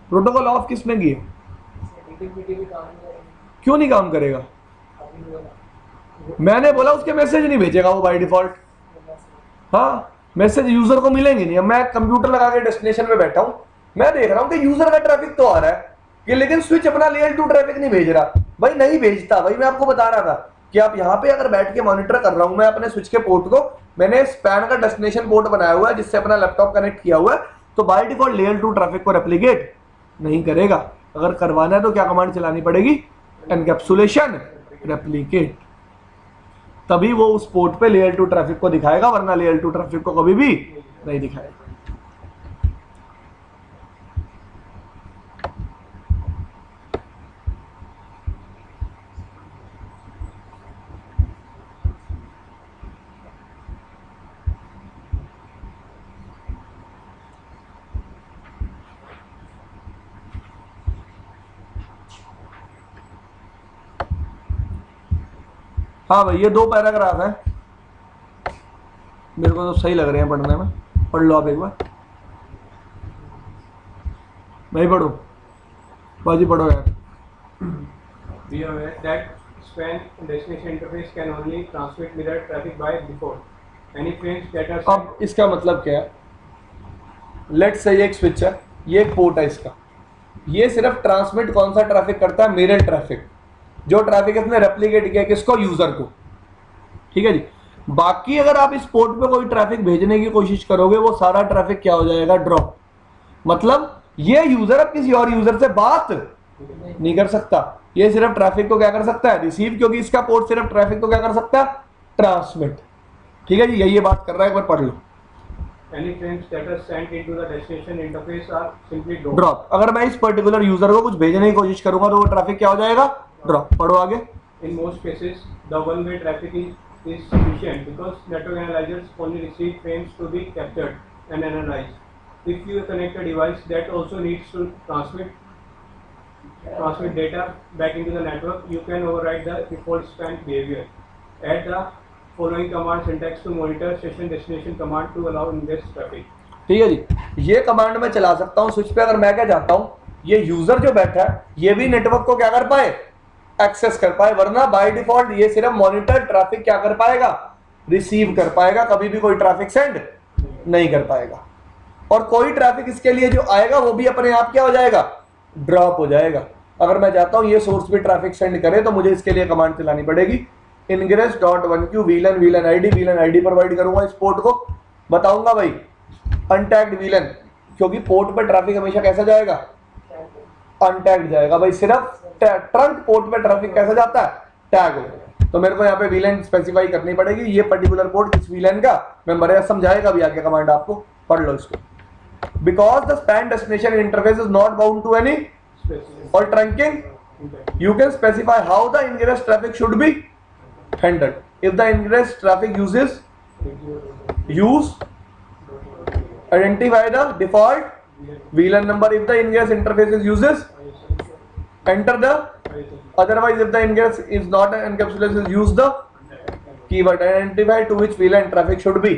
प्रोटोकॉल ऑफ किसने किए, क्यों नहीं काम करेगा, मैंने बोला उसके मैसेज नहीं भेजेगा वो बाय डिफॉल्ट। हाँ, मैसेज यूजर को मिलेंगे नहीं। अब मैं कंप्यूटर लगा के डेस्टिनेशन में बैठा हूं, मैं देख रहा हूं कि यूजर का ट्रैफिक तो आ रहा है कि लेकिन स्विच अपना लेयर 2 ट्रैफिक नहीं भेज रहा। भाई नहीं भेजता, भाई मैं आपको बता रहा था कि आप यहाँ पे अगर बैठ के मॉनिटर कर रहा हूं मैं अपने स्विच के पोर्ट को, मैंने स्पैन का डेस्टिनेशन पोर्ट बनाया हुआ है जिससे अपना लैपटॉप कनेक्ट किया हुआ है, तो बाय डिफॉल्ट लेयर 2 ट्रैफिक को रेप्लिकेट नहीं करेगा। अगर करवाना है तो क्या कमांड चलानी पड़ेगी, एनकैप्सुलेशन रेप्लिकेट, तभी वो उस पोर्ट पे लेयर 2 ट्रैफिक को दिखाएगा, वरना लेयर 2 ट्रैफिक को कभी भी नहीं दिखाएगा। हाँ भाई, ये 2 पैराग्राफ है, मेरे को तो सही लग रहे हैं पढ़ने में, पढ़ लो आप एक बार। मैं ही पढ़ूँ? बाजी पढ़ो यार। Be aware that span destination interface can only transmit mirror traffic by default. Any frames that are अब इसका मतलब क्या है? लेट्स से ये एक स्विच है, ये एक पोर्ट है इसका, ये सिर्फ ट्रांसमिट कौन सा ट्रैफिक करता है? Mirror traffic. जो ट्रैफिक इसने रेप्लिकेट किया किसको? यूजर को। ठीक है जी। बाकी अगर आप इस पोर्ट पे कोई ट्रैफिक भेजने की कोशिश करोगे वो सारा ट्रैफिक क्या हो जाएगा? ड्रॉप। मतलब ये यूजर अब किसी और यूजर से बात नहीं कर सकता, ये सिर्फ ट्रैफिक को क्या कर सकता है? रिसीव, क्योंकि इसका पोर्ट सिर्फ ट्रैफिक को क्या कर सकता है? ट्रांसमिट। ठीक है जी, यही बात कर रहा है, एक बार पढ़ लो। any frames that are sent into the destination interface are simply dropped. Drop. अगर मैं इस पर्टिकुलर यूजर को कुछ भेजने की कोशिश करूंगा तो वो ट्रैफिक क्या हो जाएगा? ड्रॉप। पढ़ो आगे। In most cases, the one-way traffic is sufficient because network analyzers only receive frames to be captured and analyzed. If you connect a device that also needs to transmit data back into the network, you can override the default span behavior. Add the following command syntax to monitor session destination command to allow ingress traffic. ठीक है जी, ये command मैं चला सकता हूँ switch पे। अगर मैं क्या चाहता हूँ, ये यूजर जो बैठा है ये भी नेटवर्क को क्या कर पाए? एक्सेस कर पाए, वरना बाय डिफॉल्ट ये सिर्फ मॉनिटर ट्रैफिक क्या कर पाएगा? रिसीव कर पाएगा, कभी भी कोई ट्रैफिक सेंड नहीं कर पाएगा। और कोई ट्रैफिक इसके लिए जो आएगा वो भी अपने आप क्या हो जाएगा? ड्रॉप हो जाएगा। अगर मैं चाहता हूँ ये सोर्स भी ट्रैफिक सेंड करे तो मुझे इसके लिए कमांड चलानी पड़ेगी, ingress.1q VLAN ID प्रोवाइड करूंगा इस पोर्ट को, बताऊंगा भाई अनटैग्ड VLAN, क्योंकि पोर्ट पर ट्रैफिक हमेशा कैसा जाएगा? अनटैग्ड जाएगा भाई। सिर्फ ट्रंक पोर्ट पे ट्रैफिक कैसा जाता है? टैग हो। तो मेरे को यहाँ पे VLAN स्पेसिफाई करनी पड़ेगी, ये पर्टिकुलर पोर्ट किस VLAN का मेंबर है, समझाएगा भी आगे कमांड आपको, पढ़ लो इसको। Because the span destination interface is not bound to any or trunking, you can specify how the ingress traffic should be handled. If the ingress traffic use identify the default VLAN number. If the ingress interface is uses, enter the. Otherwise, if the ingress is not an encapsulation, use the keyword identify to which VLAN traffic should be.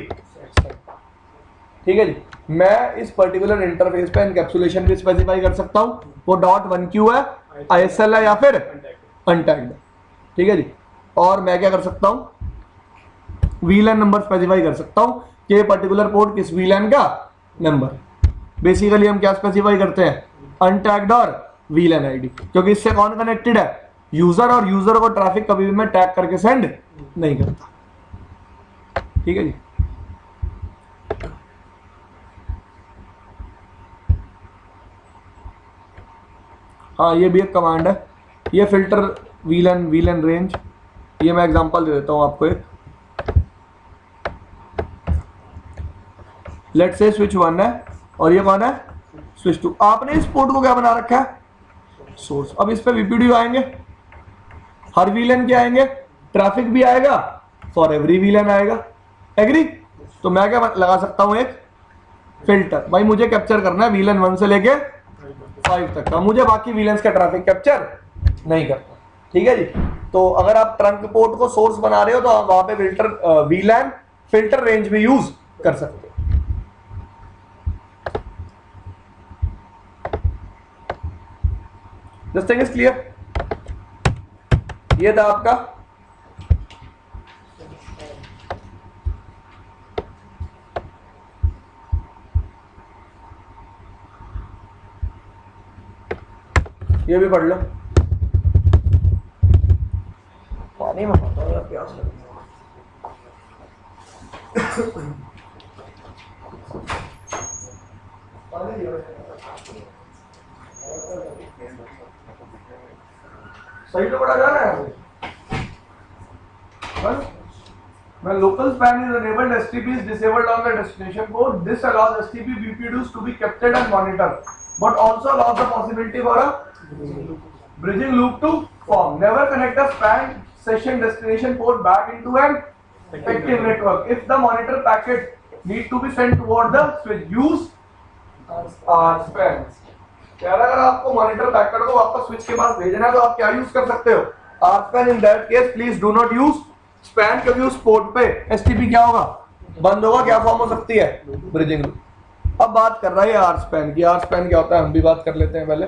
ठीक है जी, मैं इस particular interface पे encapsulation भी specify कर सकता हूँ, वो .1q है, ISL है या फिर अनटैग्ड। ठीक है जी, और मैं क्या कर सकता हूँ? VLAN नंबर स्पेसिफाई कर सकता हूँ कि ये पर्टिकुलर पोर्ट किस VLAN का नंबर। बेसिकली हम क्या स्पेसिफाई करते हैं? अनटैग्ड और VLAN ID, क्योंकि इससे कौन कनेक्टेड है? यूजर, और यूजर को ट्रैफिक कभी भी मैं टैग करके सेंड नहीं करता। ठीक है जी। हाँ, ये भी एक कमांड है, ये फिल्टर VLAN रेंज, ये मैं एग्जांपल दे देता हूँ आपको एक। लेट्स से स्विच 1 है और ये कौन है? स्विच 2। आपने इस पोर्ट को क्या बना रखा है? सोर्स। अब इस पे VPD आएंगे, हर VLAN के आएंगे, ट्रैफिक भी आएगा, फॉर एवरी VLAN आएगा। एग्री? तो मैं क्या लगा सकता हूँ? एक फिल्टर। भाई मुझे कैप्चर करना है VLAN 1 से लेके 5 तक का, मुझे बाकी VLANs का ट्रैफिक कैप्चर नहीं करता। ठीक है जी। तो अगर आप ट्रंक पोर्ट को सोर्स बना रहे हो तो आप वहां पे VLAN फिल्टर रेंज भी यूज कर सकते हो। This thing is clear? ये था आपका ये भी पढ़ लो। पानी में प्यास लगी। सही तो पढ़ा जा रहा है बस। When local span is enabled, STP is disabled on the destination port. This allows STP BPDs to be captured and monitored, but also allows the possibility for a bridging loop to form. Never connect a span session destination port back into an active network. If the monitor packet need to be sent toward the switch, use RSPAN. अगर आपको monitor packet को वापस switch के पास भेजना है तो आप क्या यूज कर सकते हो? RSPAN. In that case please do not use span, क्योंकि उस पोर्ट पे STP क्या होगा? बंद होगा। क्या फॉर्म हो सकती है? Bridging loop. अब बात कर रहा है आर स्पैन की। आर स्पैन क्या होता है हम भी बात कर लेते हैं पहले।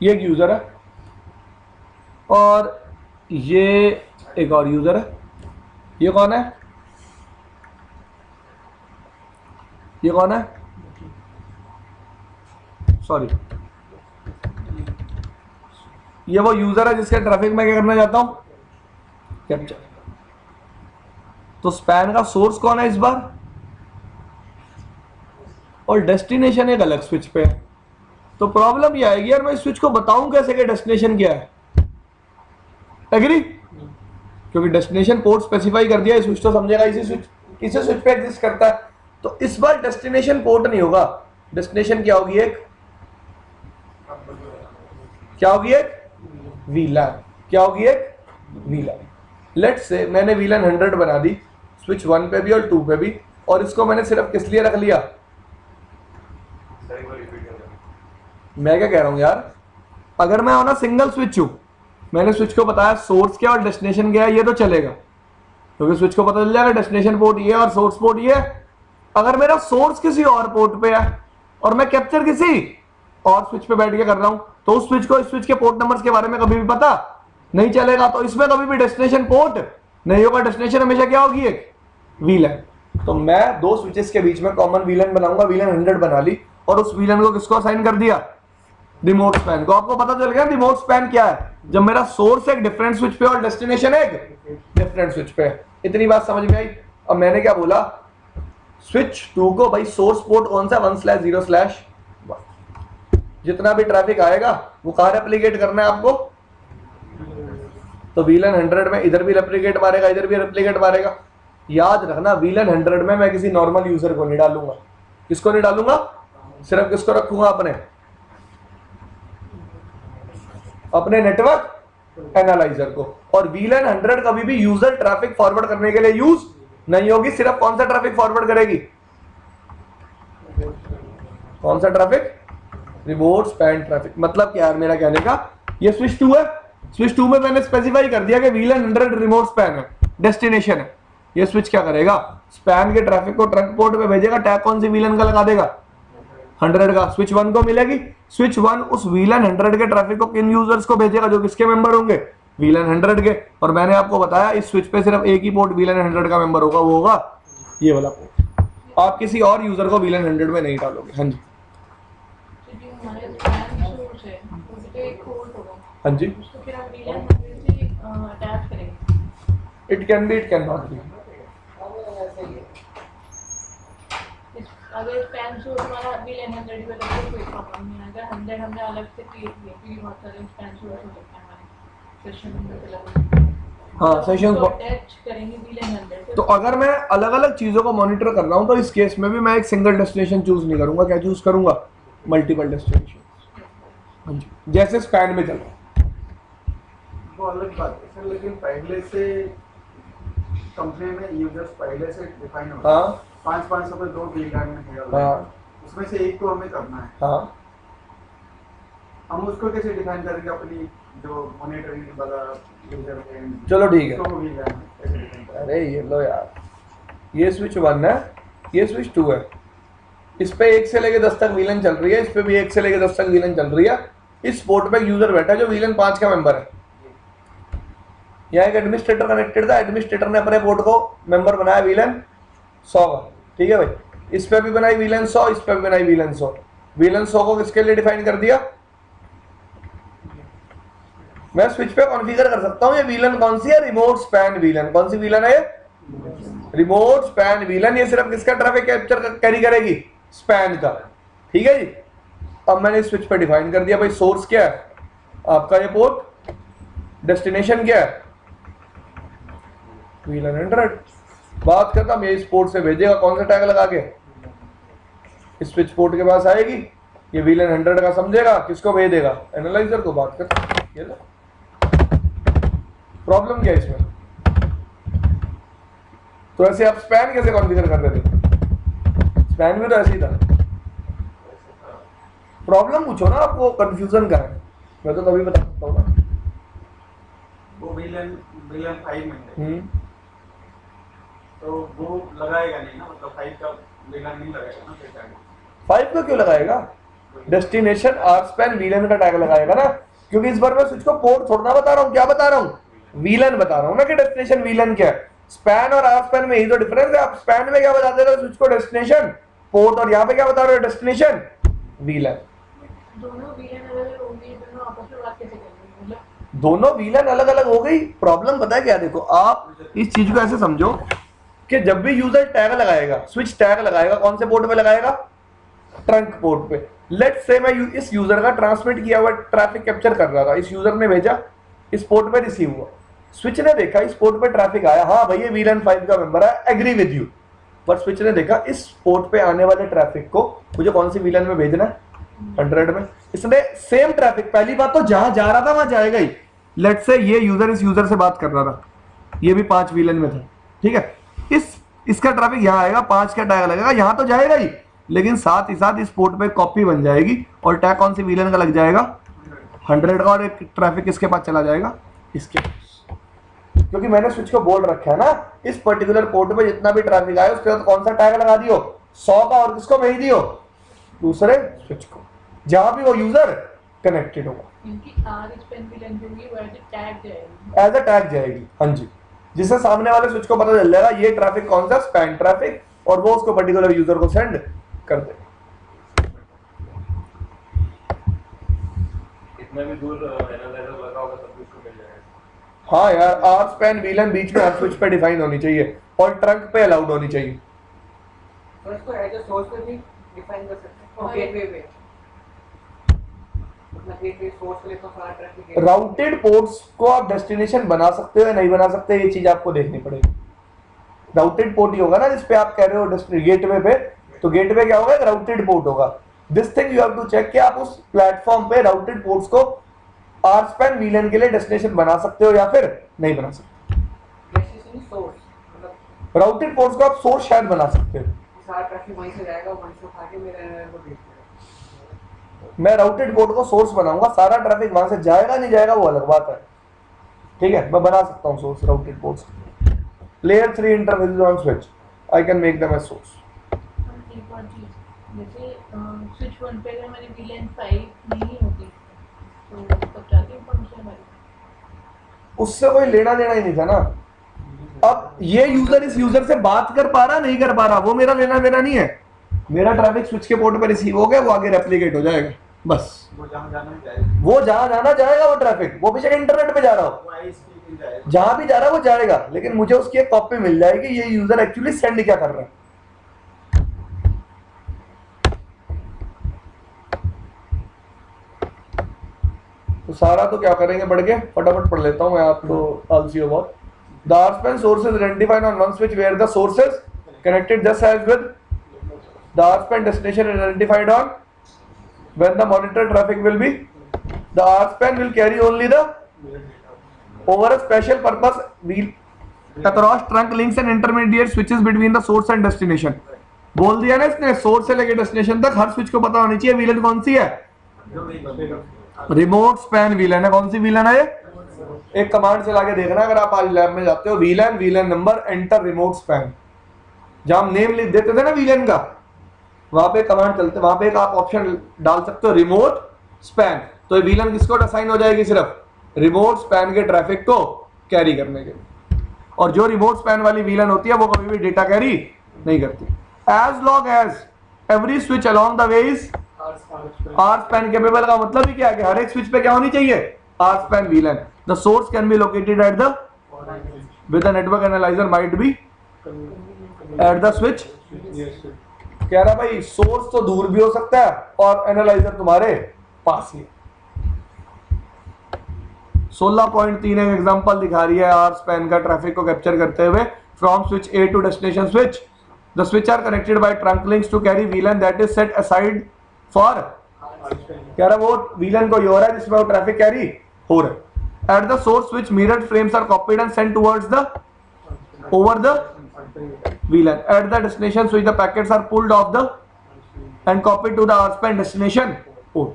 ये एक यूजर है और ये एक और यूजर है। ये कौन है? ये कौन है? सॉरी, ये वो यूजर है जिसके ट्रैफिक में क्या करना चाहता हूं, कैप्चर। तो स्पैन का सोर्स कौन है इस बार, और डेस्टिनेशन एक अलग स्विच पे है। तो प्रॉब्लम ये आएगी यार मैं इस स्विच को बताऊं कैसे कि डेस्टिनेशन क्या है। एग्री? क्योंकि डेस्टिनेशन पोर्ट स्पेसिफाई कर दिया, स्विच तो समझेगा इसी स्विच पे एग्जिस्ट करता है। तो इस बार डेस्टिनेशन पोर्ट नहीं होगा, डेस्टिनेशन क्या होगी, एक क्या होगी, एक वीलैन। क्या होगी, एक वीलैन। लेट्स से मैंने वीलैन 100 बना दी स्विच 1 पे भी और 2 पे भी, और इसको मैंने सिर्फ किस लिए रख लिया, मैं क्या कह रहा हूं यार, अगर मैं ना सिंगल स्विच हूं, मैंने स्विच को बताया सोर्स क्या और डेस्टिनेशन क्या है, ये तो चलेगा क्योंकि स्विच को पता चल जाएगा डेस्टिनेशन पोर्ट ये और सोर्स पोर्ट ये है। अगर मेरा सोर्स किसी और पोर्ट पे है और मैं कैप्चर किसी और स्विच पे बैठ के कर रहा हूं, तो उस स्विच को इस स्विच के पोर्ट नंबर्स के बारे में कभी भी पता नहीं चलेगा। तो इसमें कभी भी डेस्टिनेशन पोर्ट नहीं होगा, डेस्टिनेशन हमेशा क्या होगी, एक वीलैन। तो मैं दो स्विचेस के बीच में कॉमन वीलैन बनाऊंगा, वीलैन 100 बना ली, और उस वीलैन को किसको असाइन कर दिया, रिमोट स्पैन को। आपको पता चल गया रिमोट स्पैन क्या है, जब मेरा सोर्स एक डिफरेंट स्विच पे और डेस्टिनेशन एक डिफरेंट स्विच पे है। इतनी बात समझ में आई। अब मैंने क्या बोला, स्विच 2 को भाई सोर्स पोर्ट कौन सा 1/0/1, जितना भी ट्रैफिक आएगा वो कहां रेप्लिकेट करना है आपको, तो वीलन 100 में इधर भी रेप्लिकेट मारेगा, इधर भी रेप्लिकेट मारेगा। याद रखना वीलन 100 में मैं किसी नॉर्मल यूजर को नहीं डालूंगा। किसको नहीं डालूंगा, सिर्फ किसको रखूंगा, अपने नेटवर्क एनालाइजर को। और वीलन 100 कभी भी यूजर ट्रैफिक फॉरवर्ड करने के लिए यूज नहीं होगी। सिर्फ कौन सा ट्रैफिक फॉरवर्ड करेगी, कौन सा ट्रैफिक, रिमोट स्पैन ट्रैफिक। मतलब क्या है मेरा कहने का, ये स्विच 2 है, स्विच 2 में मैंने स्पेसिफाई कर दिया कि वीलन 100 रिमोट स्पैन है, डेस्टिनेशन है। ये स्विच क्या करेगा, स्पैन के ट्रैफिक को ट्रंक पोर्ट पे भेजेगा, टैग कौन सी वीलन का लगा देगा, 100 का। स्विच 1 को मिलेगी, स्विच 1 उस वीलन 100 के ट्रैफिक को किन यूजर्स को भेजेगा, जो किसके मेंबर होंगे, वीलन 100 के। और मैंने आपको बताया इस स्विच पे सिर्फ एक ही पोर्ट वीलन 100 का मेंबर होगा, वो होगा ये वाला पोर्ट। आप किसी और यूजर को वीलन 100 में नहीं डालोगे। हाँ जी, हाँ जी, it can be, it can not be. अगर स्पैन सोर्स हमारा वीलन 100 पे लगे तो कोई प्रॉब्लम नहीं है। अगर 100 हमने अलग से क्रिएट किया, क्योंकि बहुत सारे स्पैन सोर्स हो सकते हैं हमारे सेशन में पे लगे। हाँ, सेशन को अटैच करेंगे वीलन 100। तो अगर मैं अलग अलग चीजों को मॉनिटर कर रहा हूँ तो इस केस में भी मैं एक सिंगल डेस्टिनेशन चूज नहीं करूंगा। क्या चूज करूंगा, मल्टीपल डेस्टिनेशन। हाँ जी, जैसे स्पैन में चल रहा है। वो अलग बात है सर, लेकिन पहले से कंपनी में यूजर्स पहले से डिफाइन होता है। हाँ 500 पे 2 वीलैन है, हाँ उसमें से एक को हमें करना है। हाँ, हम उसको कैसे डिफाइन करेंगे, अपनी जो मॉनिटरिंग वाला यूजर है, चलो ठीक है। उसको वीलैन कैसे डिफाइन करेंगे? अरे ये लो यार, ये स्विच 1 है, ये स्विच 2 है। इस पे 1 से लेके 10 तक वीलन चल रही है, इस पे भी 1 से लेके 10 तक वीलन चल रही है। इस पोर्ट पे यूजर बैठा है जो वीलन 5 का मेंबर है। यहाँ एक एडमिनिस्ट्रेटर कनेक्टेड था, एडमिनिस्ट्रेटर ने अपने पोर्ट को मेंबर बनाया वीलन 100 का। ठीक है भाई, इस पे भी बनाई वीलन 100, इस पे भी बनाई वीलन 100। वीलन 100 को किसके लिए डिफाइन कर दिया, मैं स्विच पे कॉन्फ़िगर कर सकता हूँ ये वीलन कौन सी है, रिमोट स्पैन वीलन। कौन सी वीलन है ये, रिमोट स्पैन वीलन। ये सिर्फ किसका ट्रैफिक कैप्चर कैरी करेगी, स्पैन का। ठीक है जी। अब मैंने स्विच पे डिफाइन कर दिया भाई सोर्स क्या है आपका, ये पोर्ट, डेस्टिनेशन क्या है, वीलन 100। बात करता हूं, ये इस पोर्ट से भेजेगा, कौन सा टैग लगा के, इस स्विच पोर्ट के पास आएगी, ये वीलन 100 का समझेगा, किसको भेज देगा, एनालाइजर को। बात कर, ये लो प्रॉब्लम क्या है इसमें। तो ऐसे आप स्पैन कैसे कॉन्फ़िगर कर रहे थे, स्पैन भी तो ऐसे ही था। प्रॉब्लम पूछो ना, आपको कंफ्यूजन का है, मैं तो तभी बता सकता हूँ ना। वो VLAN 5 में है, तो वो लगाएगा नहीं ना, मतलब 5 का VLAN नहीं लगाएगा ना फिर टैग। 5 का क्यों लगाएगा? डेस्टिनेशन आर स्पैन वीलन का टैग लगाएगा ना, क्योंकि इस बार मैं स्विच को पोर्ट थोड़ा ना बता रहा हूँ, क्या बता रहा हूँ? वीलन बता रहा हूँ ना कि डेस्टिनेशन वीलन क्या है। स्पैन और आर स्पैन में यही तो डिफरेंस है। आप स्पैन में क्या बताते रहे हो स्विच को? डेस्टिनेशन पोर्ट, और यहाँ पे क्या बता रहे हो? Destination VLAN. दोनों VLAN अलग होंगे, दोनों आपस में बात कैसे करेंगे? मतलब दोनों वीलन अलग अलग हो गई। प्रॉब्लम पता है क्या? देखो, आप इस चीज को ऐसे समझो कि जब भी यूजर टैग लगाएगा, स्विच टैग लगाएगा, कौन से पोर्ट पे लगाएगा? ट्रंक पोर्ट पे। लेट्स से मैं इस यूजर का ट्रांसमिट किया हुआ ट्रैफिक कैप्चर कर रहा था, इस यूजर ने भेजा, इस पोर्ट पे रिसीव हुआ, स्विच ने देखा इस पोर्ट पे ट्रैफिक आया, हाँ भाई ये VLAN 5 का मेंबर है, एग्री विद यू। पर स्विच ने देखा इस पोर्ट पे आने वाले ट्रैफिक को मुझे कौन सी VLAN में भेजना है? 100 में। इसने सेम ट्रैफिक, पहली बात तो जहां जा रहा था वहां जाएगा ही। लेट्स से ये यूजर इस यूजर से बात कर रहा था, ये भी 5 VLAN में था, ठीक है, इसका ट्रैफिक यहाँ आएगा, 5 का टैग लगेगा, यहाँ तो जाएगा ही, लेकिन साथ ही साथ इस पोर्ट पे कॉपी बन जाएगी और टैग कौन सी VLAN का लग जाएगा? 100 का, और एक ट्रैफिक किसके पास चला जाएगा? इसके पास। क्योंकि मैंने स्विच को बोल रखा है ना, इस पर्टिकुलर पोर्ट पे जितना भी ट्रैफिक आए उसके बाद कौन सा टैग लगा दियो? 100 का, और किसको भेज दियो? दूसरे स्विच को, जहां भी वो यूजर कनेक्टेड होगा। इनकी आर स्पैन VLAN जो होगी वो एज टैग जाएगी, एज अ टैग जाएगी, हाँ जी, जिससे सामने वाले स्विच को पता चल जाएगा ये ट्रैफिक कौन सा? स्पैन ट्रैफिक, और वो उसको पर्टिकुलर यूजर को सेंड कर दे। कितना भी दूर एनालाइजर लगा होगा सब कुछ मिल जाएगा। हाँ यार, आर स्पैन VLAN बीच में हर स्विच पे डिफाइन होनी चाहिए और ट्रंक पे अलाउड होनी चाहिए। तो इसको एज अ सोर्स पे भी डिफाइन कर सकते हैं, गेटवे पे, मतलब गेटवे सोर्स के लिए तो सारा ट्रैफिक है। राउटेड पोर्ट्स को आप डेस्टिनेशन बना सकते हो या नहीं बना सकते, ये चीज आपको देखनी पड़ेगी। राउटेड पोर्ट ही होगा ना जिसपे आप कह रहे हो गेटवे पे, तो गेटवे क्या होगा? राउटेड पोर्ट होगा। This thing you have to check कि आप उस प्लेटफॉर्म पे राउटेड पोर्ट्स को आर स्पैन VLAN के लिए डेस्टिनेशन बना सकते हो या फिर नहीं बना सकते। डेस्टिनेशन सोर्स, मतलब राउटेड पोर्ट्स को आप सोर्स शायद बना सकते हो। सारा ट्रैफिक वहीं से जाएगा, वहीं से उठा के मेरे एनालाइजर को भेज देगा। मैं राउटेड पोर्ट को सोर्स बनाऊंगा, सारा ट्रैफिक वहां से जाएगा नहीं जाएगा वो अलग बात है, ठीक है, मैं बना सकता हूँ source routed ports. Layer 3 interfaces on switch, I can make them as source. एक और चीज, जैसे स्विच 1 पे अगर हमारी VLAN 5 नहीं होती तो तब जाती इंफॉर्मेशन हमारी, उससे कोई लेना देना ही नहीं था ना। अब ये यूजर इस यूजर से बात कर पा रहा नहीं कर पा रहा, वो मेरा लेना देना नहीं है। मेरा ट्रैफिक स्विच के पोर्ट पे रिसीव हो गया, वो आगे रेप्लिकेट हो जाएगा बस। वो जहाँ जाना जाएगा, वो जहां जाना जाएगा, वो ट्रैफिक, वो बेशक इंटरनेट पे जा रहा हो, वो ISP मिल जाएगा। जहां भी जा रहा है वो जाएगा, लेकिन मुझे उसकी एक कॉपी मिल जाएगी ये यूजर एक्चुअली सेंड क्या कर रहा है। तो सारा तो क्या करेंगे बढ़ के, फटाफट पढ़ लेता हूं मैं, आप तो आलसी हो बहुत। The R span source is identified on one switch where the source is connected just as with the R span destination is identified on when the monitor traffic will be. The R span will carry only the over a special purpose wheel across trunk links and intermediate switches between the source and destination. बोल दिया ना इसने, source से लेके destination तक हर switch को पता होनी चाहिए VLAN कौन सी है। रिमोट स्पैन VLAN है। कौन सी VLAN है ये? एक कमांड चला के देखना अगर आप आज लैब में जाते हो, VLAN number enter remote span, जहां हम नेम लिख देते थे ना VLAN का, वहां पे कमांड चलते, वहां पे एक आप ऑप्शन डाल सकते हो रिमोट स्पैन। तो ये VLAN किसको असाइन हो जाएगी? सिर्फ रिमोट स्पैन के ट्रैफिक को कैरी करने के लिए। और जो रिमोट स्पैन वाली VLAN होती है वो कभी भी डेटा कैरी नहीं करती। As long as every switch along the way is R span capable का मतलब ही क्या है कि हर एक स्विच पे क्या होनी चाहिए? R span VLAN। The source can be located at the with the network analyzer might be at the switch. कह रहा भाई सोर्स तो दूर भी हो सकता है और एनालाइजर तुम्हारे पास ही। 16.3 एक एग्जांपल दिखा रही है आर स्पैन का ट्रैफिक को कैप्चर करते हुए from switch A to destination switch. The switch are connected by trunk links to carry VLAN that is set aside for. कह रहा वो VLAN को हो रहा है जिसमें वो ट्रैफिक कैरी हो रहा है। At the source switch mirrored frames are copied and sent towards the over the VLAN. At the destination switch, the packets are pulled off the and copied to the RSPAN destination port.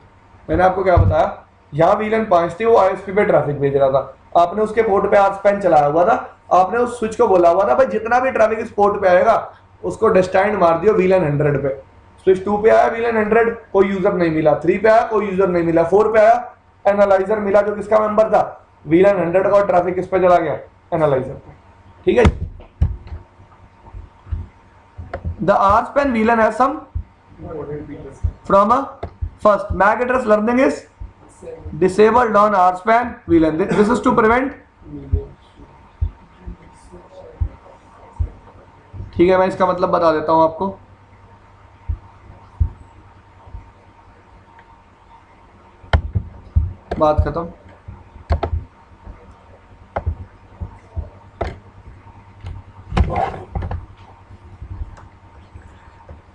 मैंने आपको क्या बताया, यहाँ VLAN 5 थी, वो ISP पे traffic भेज रहा था, आपने उसके पोर्ट पे RSPAN चलाया हुआ था, आपने उस स्विच को बोला हुआ था भाई जितना भी ट्रैफिक इस पोर्ट पे आएगा उसको डेस्टाइंड मार दियो VLAN 100 पे। स्विच 2 पे आया VLAN 100, कोई यूजर नहीं मिला, 3 पे आया कोई यूजर नहीं मिला, 4 पे आया एनालाइजर मिला जो किसका मेंबर था, VLAN 100 का, ट्रैफिक किस पे चला गया, एनालाइजर पे। ठीक है, the RSPAN VLAN has some from a first MAC address learning is disabled on RSPAN VLAN. This is to prevent, ठीक है, मैं इसका मतलब बता देता हूं आपको। बात खत्म।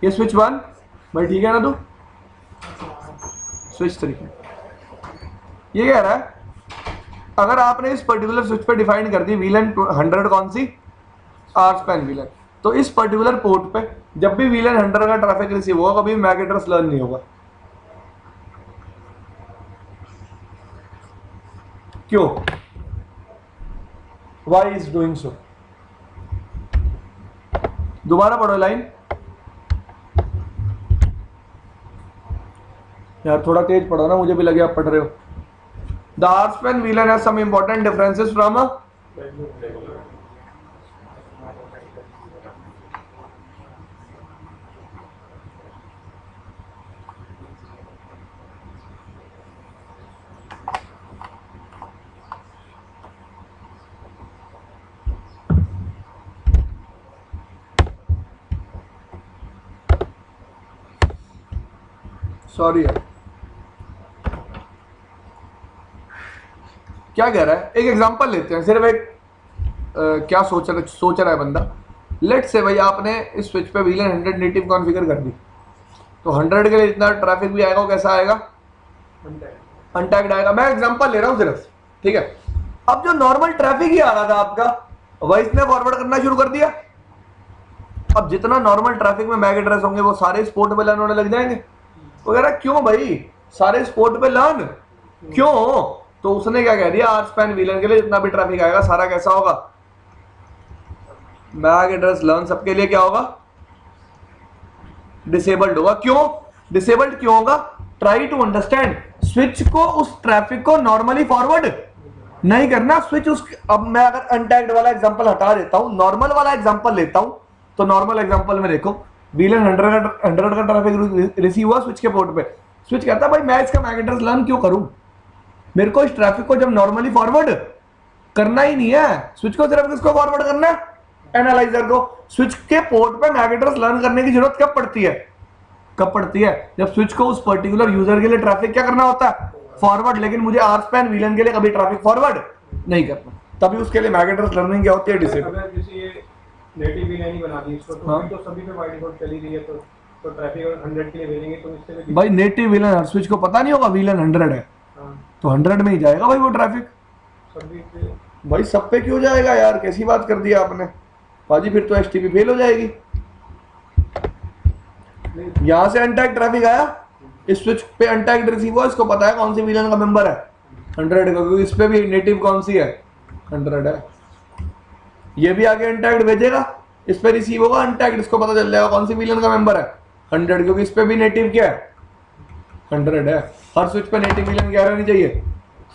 ये स्विच 1 भाई ठीक है ना, तू स्विच 3 ये कह रहा है अगर आपने इस पर्टिकुलर स्विच पे डिफाइन कर दी VLAN 100 कौन सी, RSPAN VLAN, तो इस पर्टिकुलर पोर्ट पे जब भी VLAN 100 का ट्रैफिक रिसीव होगा कभी मैक एड्रेस लर्न नहीं होगा। क्यों? Why is doing so? दोबारा पढ़ो लाइन यार, थोड़ा तेज पढ़ो ना, मुझे भी लगे आप पढ़ रहे हो। The RSPAN VLAN has some important differences from a sorry यार, क्या कह रहा है, एक एग्जांपल लेते हैं, सिर्फ एक क्या सोच रहा है बंदा। लेट्स से भाई आपने इस स्विच पे VLAN 100 नेटिव कॉन्फ़िगर कर दी, तो 100 के लिए इतना ट्रैफिक भी आएगा, वो कैसा आएगा, अनटैग्ड आएगा। मैं एग्जांपल ले रहा हूँ सिर्फ, ठीक है। अब जो नॉर्मल ट्रैफिक ही आ रहा था आपका, वह इसने फॉरवर्ड करना शुरू कर दिया। अब जितना नॉर्मल ट्रैफिक में मैक एड्रेस होंगे वो सारे स्पोर्ट पे लर्न होने लग जाएंगे। वगैरह क्यों भाई, सारे स्पोर्ट पे लर्न क्यों? तो उसने क्या कह दिया, RSPAN VLAN के लिए जितना भी ट्रैफिक आएगा सारा कैसा होगा, मैक एड्रेस लर्न सबके लिए क्या होगा, डिसेबल्ड होगा। क्यों डिसेबल्ड क्यों होगा? ट्राई टू अंडरस्टैंड, स्विच को उस ट्रैफिक को नॉर्मली फॉरवर्ड नहीं करना। स्विच उस, अब मैं अगर अनटैग्ड वाला एग्जांपल हटा देता हूं, नॉर्मल वाला एग्जांपल लेता हूं, तो नॉर्मल एग्जांपल में देखो VLAN 100 का ट्रैफिक रिसीव हुआ स्विच के पोर्ट पे। स्विच कहता है भाई मैं इसका मैक एड्रेस लर्न क्यों करूं, मेरे को इस ट्रैफिक को जब नॉर्मली फॉरवर्ड करना ही नहीं है। स्विच को सिर्फ किसको फॉरवर्ड करना है, एनालाइजर को। स्विच के पोर्ट पे मैक एड्रेस लर्न करने की जरूरत कब पड़ती है, कब पड़ती है, जब स्विच को उस पर्टिकुलर यूजर के लिए ट्रैफिक क्या करना होता है, फॉरवर्ड। लेकिन मुझे RSPAN VLAN के लिए कभी ट्रैफिक फॉरवर्ड नहीं करना, तभी उसके लिए मैक एड्रेस लर्निंग क्या होती है, डिसेबल। अगर जैसे ये नेटिव VLAN ही बना दी इसको, तो हाँ। तो सभी पे बाय डिफॉल्ट चली रही है, तो ट्रैफिक अगर 100 के लिए भेजेंगे तो इससे भी भाई नेटिव VLAN हर स्विच को पता नहीं होगा VLAन 100 है, हाँ, तो 100 में ही जाएगा भाई वो ट्रैफिक। सभी पे भाई सब पे क्यों जाएगा यार, कैसी बात कर दिया आपने बाजी, फिर तो STP फेल हो जाएगी। यहां से अनटैग ट्रैफिक आया, इस स्विच पे अनटैग रिसीव हुआ, इसको पता है कौन सी VLAN का मेंबर है, 100 का, क्योंकि इस पे भी नेटिव कौन सी है, 100 है। ये भी आगे अनटैग्ड भेजेगा, इस पे रिसीव होगा अनटैग्ड, इसको पता चल जाएगा कौन सी VLAN का मेंबर है, 100, क्योंकि इस पे भी नेटिव क्या है, 100 है। हर स्विच पे नेटिव VLAN क्या रहनी चाहिए,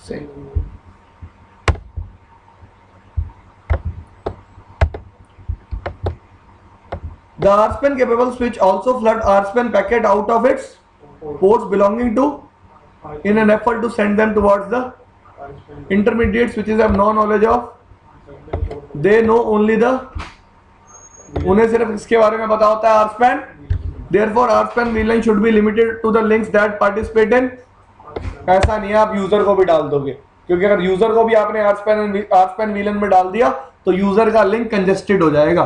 same. The RSPAN capable switch also flood RSPAN packet out of its ports belonging to in an effort to send them towards the intermediate switches have no knowledge of, they know only the, उन्हें सिर्फ इसके बारे में पता होता है RSPAN। Therefore RSPAN VLAN should be limited to the links that participate in। ऐसा नहीं है आप यूजर को भी डाल दोगे, क्योंकि अगर यूजर को भी आपने RSPAN VLAN में डाल दिया तो यूजर का लिंक कंजेस्टेड हो जाएगा,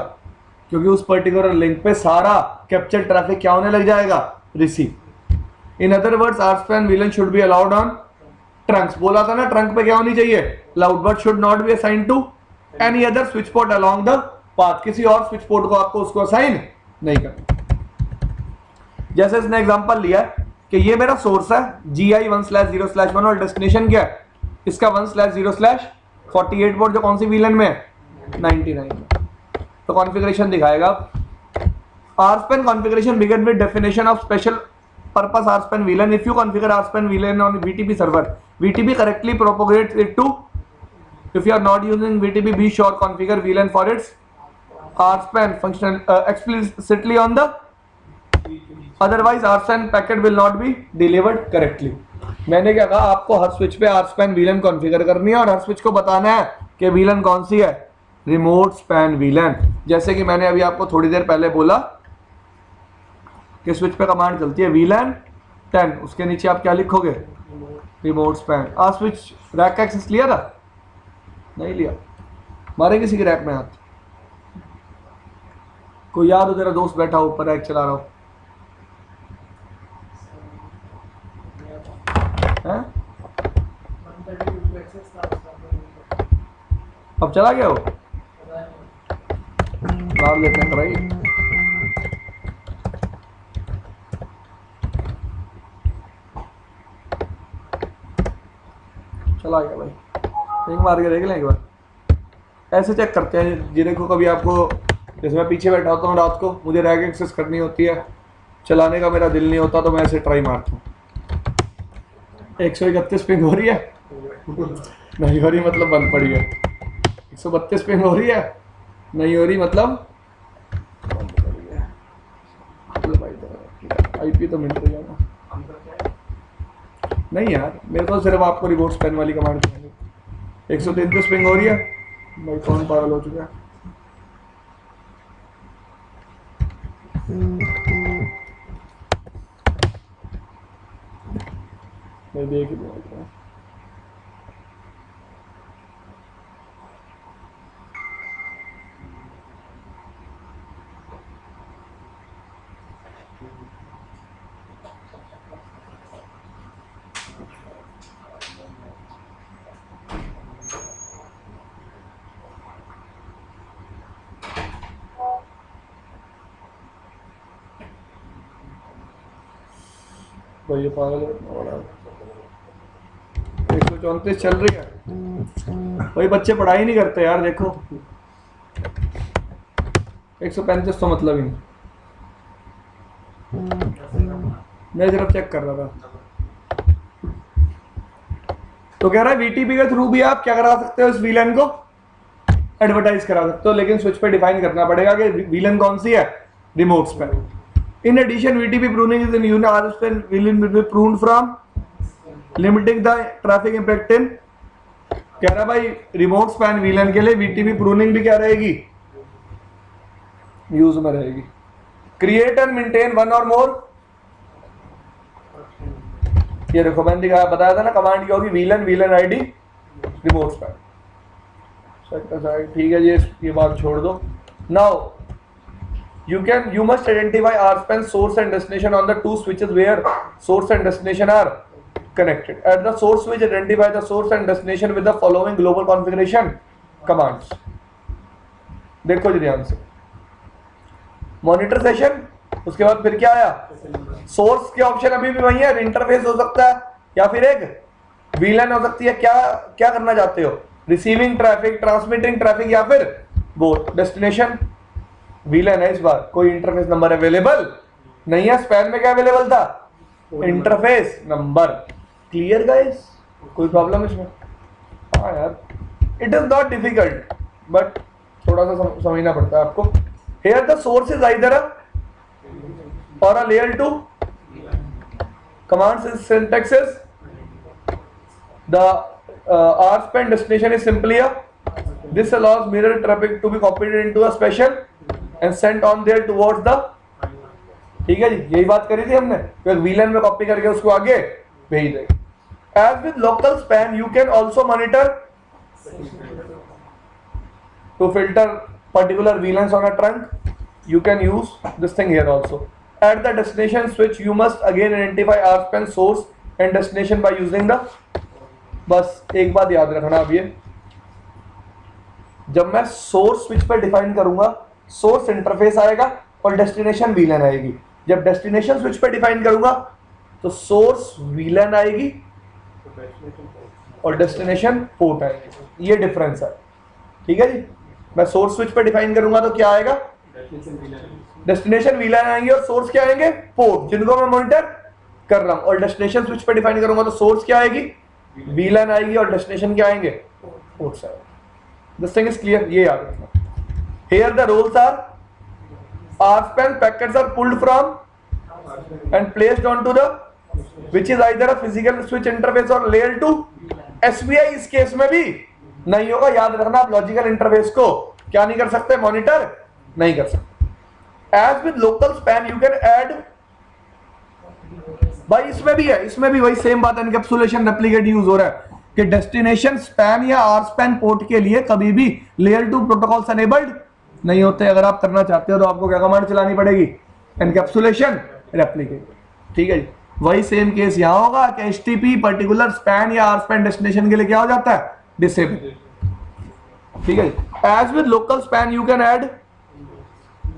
क्योंकि उस पर्टिकुलर लिंक पे सारा कैप्चर ट्रैफिक क्या होने लग जाएगा, receive. In other words RSPAN VLAN should be allowed on trunks. बोला था ना ट्रंक पे क्या होनी चाहिए, loud, but should not be assigned to any other switch port along the path, किसी और स्विच पोर्ट को आपको उसको असाइन नहीं करना। जैसे इसने एग्जांपल लिया है कि ये मेरा सोर्स है GI1/0/1 और डेस्टिनेशन क्या है इसका 1/0/48 पोर्ट, जो कौन सी VLAN में है 99 में। तो कॉन्फ़िगरेशन दिखाएगा। RSpan configuration begin with definition of special purpose RSpan VLAN. If you configure RSpan VLAN on VTP server, VTP correctly propagates it to. If you are not using VTP, be sure configure VLAN for its RSpan function explicitly on the. Otherwise, RSpan packet will not be delivered correctly. मैंने क्या कहा, आपको हर switch पे RSpan VLAN configure करनी है और हर switch को बताना है कि VLAN कौन सी है, रिमोट स्पैन VLAN। जैसे कि मैंने अभी आपको थोड़ी देर पहले बोला कि स्विच पे कमांड चलती है VLAN 10, उसके नीचे आप क्या लिखोगे, रिमोट स्पैन। आज स्विच रैक का एक्सेस लिया था, नहीं लिया, मारे किसी के रैक में हाथ। कोई याद हो, तेरा दोस्त बैठा हो ऊपर रैक चला रहा हो हैं? अब चला गया हो, मार लेते हैं भाई। चला गया भाई, रिंग मार के देख लें एक बार, ऐसे चेक करते हैं। जी देखो, कभी आपको, जैसे मैं पीछे बैठा होता हूँ रात को, मुझे रैक एक्सेस करनी होती है, चलाने का मेरा दिल नहीं होता, तो मैं ऐसे ट्राई मारता हूँ। 131 पिंग हो रही है, नहीं हो रही मतलब बंद पड़ी है। 132 पिंग हो रही है, नहीं हो रही मतलब बंद पड़ी है। IP तो मिल रही है ना, नहीं यार, मेरे को सिर्फ आपको रिमोट स्पैन वाली कमांड चाहिए। 133 पिंग हो रही है भाई, कौन पागल हो चुका है। मैं देख ही दूंगा। भाई ये पागल है, 134 चल रही है भाई। बच्चे पढ़ाई नहीं करते यार, देखो 135 तो मतलब ही नहीं। मैं सिर्फ चेक कर रहा था। तो कह रहा है VTP के थ्रू भी आप क्या करा सकते हो, इस VLAN को एडवर्टाइज करा सकते हो, लेकिन स्विच पे डिफाइन करना पड़ेगा कि VLAN कौन सी है, remote span. In addition, VTP pruning is in use. RSpan VLAN will be pruned from limiting the traffic impact in. कह रहा भाई रिमोट स्पैन VLAN के लिए VTP pruning भी क्या रहेगी, यूज में रहेगी। Create and maintain one or more. ये देखो मैंने दिखाया, बताया था ना, कमांड क्या होगी, VLAN ID रिमोट स्पैन। ठीक है जी, ये बात छोड़ दो। Now you must identify RSpan source and destination on the two switches where source and destination are connected. At the source switch, identify the source and destination with the following global configuration commands. देखो जी ध्यान से, monitor session, उसके बाद फिर क्या आया, source के option अभी भी वही है, इंटरफेस हो सकता है या फिर एक VLAN हो सकती है। क्या क्या करना चाहते हो, रिसीविंग ट्रैफिक, ट्रांसमिटिंग ट्रैफिक, या फिर बोथ। डेस्टिनेशन VLAN है, इस बार कोई इंटरफेस नंबर अवेलेबल नहीं है। स्पैन में क्या अवेलेबल था, इंटरफेस नंबर। क्लियर गाइस, कोई प्रॉब्लम इसमें? हाँ यार, it is not difficult, but थोड़ा सा समझना पड़ता है आपको। Here the source is either or a layer 2 command syntax is the RSpan destination is simply a, this allows mirror traffic to be copied into a special and sent on there towards the, ठीक है जी, यही बात करी थी हमने, तो VLAN में copy करके उसको आगे भेज देंगे। As with local span, you can also monitor to filter particular VLANs on a trunk. You can use this thing here also. At the destination switch, you must again identify RSpan source and destination by using the, बस एक बात याद रखना अब ये, जब मैं source switch पर डिफाइन करूंगा, सोर्स इंटरफेस आएगा और डेस्टिनेशन वीलन आएगी। जब डेस्टिनेशन स्विच पर डिफाइन करूंगा तो सोर्स वीलन आएगी और डेस्टिनेशन पोर्ट आएगी। ये डिफरेंस है, ठीक है जी। मैं सोर्स स्विच पर डिफाइन करूंगा तो क्या आएगा, डेस्टिनेशन वीलन आएंगे और सोर्स क्या आएंगे, पोर्ट, जिनको मैं मॉनिटर कर रहा हूं। और डेस्टिनेशन स्विच पर डिफाइन करूंगा तो सोर्स क्या आएगी, वीलन आएगी और डेस्टिनेशन क्या आएंगे, पोर्ट्स आएंगे। दिस थिंग इज क्लियर, ये याद रखना। Here the roles are RSPAN packets are pulled from and placed onto the which is either a physical switch interface or layer 2 SPI। इस केस में भी नहीं होगा, याद रखना। आप लॉजिकल इंटरफेस को क्या नहीं कर सकते, मॉनिटर नहीं कर सकते। As with local span you can add, भाई इसमें भी है, इसमें भी वही सेम बात, एनकैप्सुलेशन रेप्लिकेट यूज हो रहा है कि डेस्टिनेशन स्पैन या RSPAN पोर्ट के लिए कभी भी लेयर 2 प्रोटोकॉल्स एनेबल्ड नहीं होते। अगर आप करना चाहते हो तो आपको क्या कमांड चलानी पड़ेगी, एनकैप्सुलेशन रेप्लिकेट, ठीक है जी। वही सेम केस यहां होगा कि HTTP पर्टिकुलर स्पैन या RSPAN डेस्टिनेशन के लिए क्या हो जाता है, डिसेबल, ठीक है जी। As with local span you can add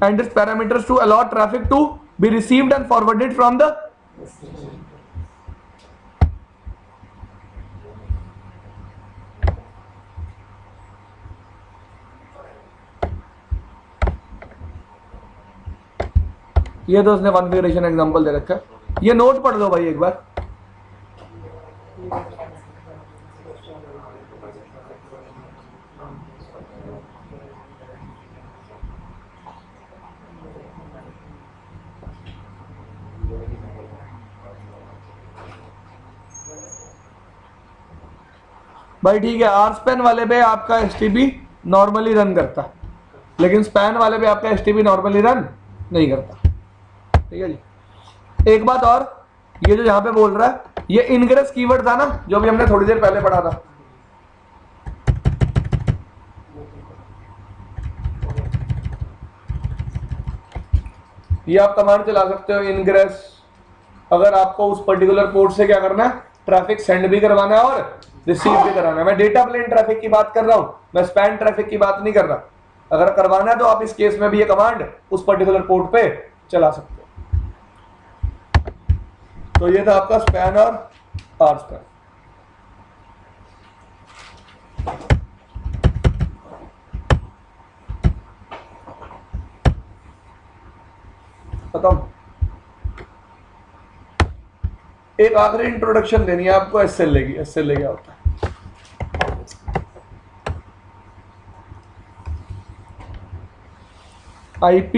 and its parameters to allow traffic to be received and forwarded from the ये तो उसने कॉन्फ़िगरेशन एग्जांपल दे रखा है, ये नोट पढ़ लो भाई एक बार। भाई ठीक है, RSPAN वाले पे आपका HTTP नॉर्मली रन करता है, लेकिन स्पैन वाले पे आपका HTTP नॉर्मली रन नहीं करता, ठीक है जी। एक बात और, ये जो यहां पे बोल रहा है ये इनग्रेस कीवर्ड था ना, जो भी हमने थोड़ी देर पहले पढ़ा था। ये आप कमांड चला सकते हो इनग्रेस, अगर आपको उस पर्टिकुलर पोर्ट से क्या करना है, ट्रैफिक सेंड भी करवाना है और रिसीव भी कराना है। मैं डेटा प्लेन ट्रैफिक की बात कर रहा हूं, मैं स्पैन ट्रैफिक की बात नहीं कर रहा। अगर करवाना है तो आप इस केस में भी ये कमांड उस पर्टिकुलर पोर्ट पे चला सकते हो। तो ये था आपका स्पैन और RSPAN। खत्म। एक आखिरी इंट्रोडक्शन देनी है आपको SLA की। SLA क्या होता है? IP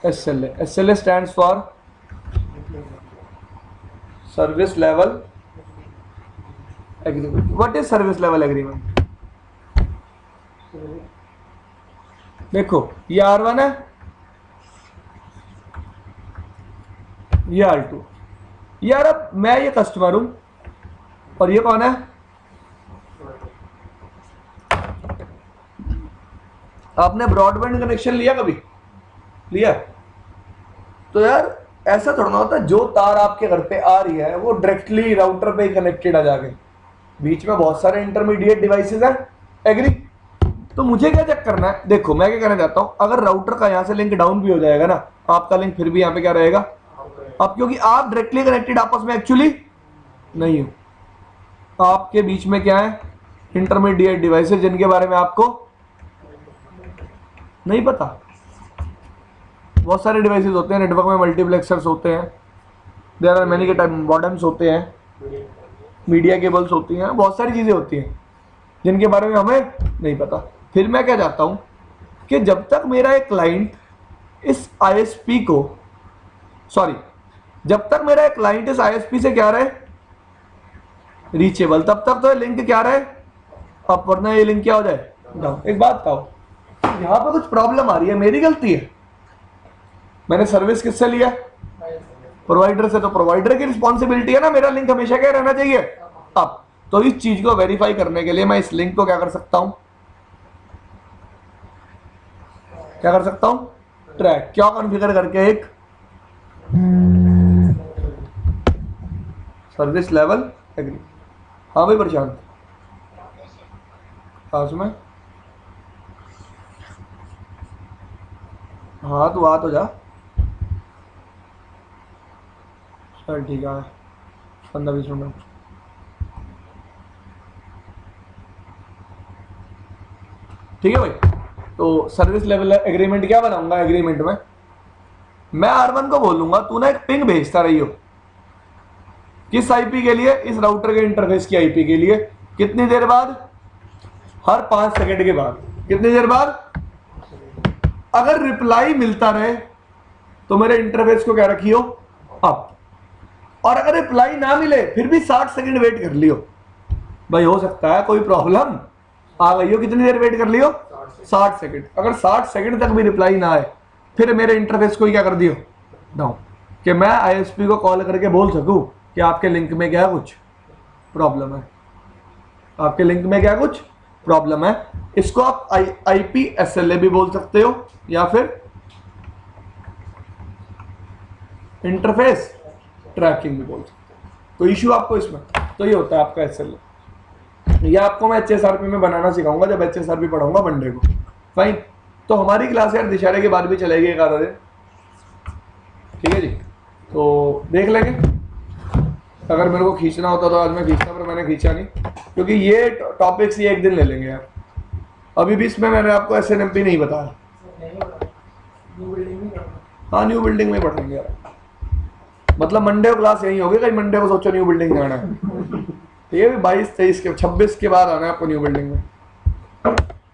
SLA। SLA stands for Service Level Agreement। What is Service Level Agreement? देखो ये R1 है, ये R2। यार अब मैं ये कस्टमर हूं और ये कौन है, आपने ब्रॉडबैंड कनेक्शन लिया कभी, लिया? तो यार ऐसा थोड़ा ना होता है जो तार आपके घर पे आ रही है वो डायरेक्टली राउटर पे ही कनेक्टेड आ जाके, बीच में बहुत सारे इंटरमीडिएट डिवाइसेस हैं, एग्री? तो मुझे क्या चेक करना है, देखो मैं क्या करना चाहता हूं, अगर राउटर का यहाँ से लिंक डाउन भी हो जाएगा ना, आपका लिंक फिर भी यहाँ पे क्या रहेगा अब, क्योंकि आप डायरेक्टली कनेक्टेड आपस में एक्चुअली नहीं हो। आपके बीच में क्या है, इंटरमीडिएट डिवाइसेस जिनके बारे में आपको नहीं पता। बहुत सारे डिवाइसेस होते हैं नेटवर्क में, मल्टीप्लेक्सर्स होते हैं, देयर आर मेनी के टाइप, मॉडेम्स होते हैं, मीडिया केबल्स होती हैं, बहुत सारी चीज़ें होती हैं जिनके बारे में हमें नहीं पता। फिर मैं क्या चाहता हूं कि जब तक मेरा एक क्लाइंट इस ISP को, सॉरी, जब तक मेरा एक क्लाइंट इस ISP से क्या रहे, रीचेबल, तब तक तो लिंक क्या रहे अब, वरना ये लिंक क्या हो जाए डाउन। एक बात बताओ, यहाँ पर कुछ प्रॉब्लम आ रही है, मेरी गलती है? मैंने सर्विस किससे लिया, प्रोवाइडर से, तो प्रोवाइडर की रिस्पॉन्सिबिलिटी है ना, मेरा लिंक हमेशा क्या रहना चाहिए अब। तो इस चीज को वेरीफाई करने के लिए मैं इस लिंक को क्या कर सकता हूं, क्या कर सकता हूं, ट्रैक, क्या कॉन्फ़िगर करके एक सर्विस लेवल एग्रीमेंट। हाँ भाई प्रशांत, पास में। हाँ तो आ तो जा, चल ठीक है, 15-20 मिनट। ठीक है भाई, तो सर्विस लेवल एग्रीमेंट क्या बनाऊंगा? एग्रीमेंट में मैं R1 को बोलूंगा तू ना एक पिंग भेजता रही हो, किस आईपी के लिए? इस राउटर के इंटरफेस की आईपी के लिए। कितनी देर बाद? हर 5 सेकंड के बाद। कितनी देर बाद? अगर रिप्लाई मिलता रहे तो मेरे इंटरफेस को क्या रखियो? अप। और अगर रिप्लाई ना मिले फिर भी 60 सेकंड वेट कर लियो। भाई हो सकता है कोई प्रॉब्लम आ गई हो, कितनी देर वेट कर लियो? 60 सेकंड। अगर 60 सेकंड तक भी रिप्लाई ना आए फिर मेरे इंटरफेस को क्या कर दियो? डाउन। कि मैं आईएसपी को कॉल करके बोल सकूं कि आपके लिंक में क्या कुछ प्रॉब्लम है, आपके लिंक में क्या कुछ प्रॉब्लम है। इसको आप आईपी एसएलए भी बोल सकते हो या फिर इंटरफेस ट्रैकिंग भी बोल सकते हो। तो इशू आपको इसमें तो ये होता है आपका एसएलए। ये आपको मैं एचएसआरपी में बनाना सिखाऊंगा जब एचएसआरपी पढ़ाऊंगा मंडे को। फाइन, तो हमारी क्लास यार दिशहरे के बाद भी चलेगी एक आधा दिन, ठीक है जी। तो देख लेंगे, अगर मेरे को खींचना होता तो आज मैं खींचता, पर मैंने खींचा नहीं क्योंकि ये टॉपिक्स ये एक दिन ले लेंगे यार। अभी भी इसमें मैंने आपको एसएनएमपी नहीं बताया। हाँ न्यू बिल्डिंग में पढ़ेंगे यार, मतलब मंडे को क्लास यही होगी, कहीं मंडे को सोचो न्यू बिल्डिंग जाना है। ठीक है, 22-23 के 26 के बाद आना है आपको न्यू बिल्डिंग में।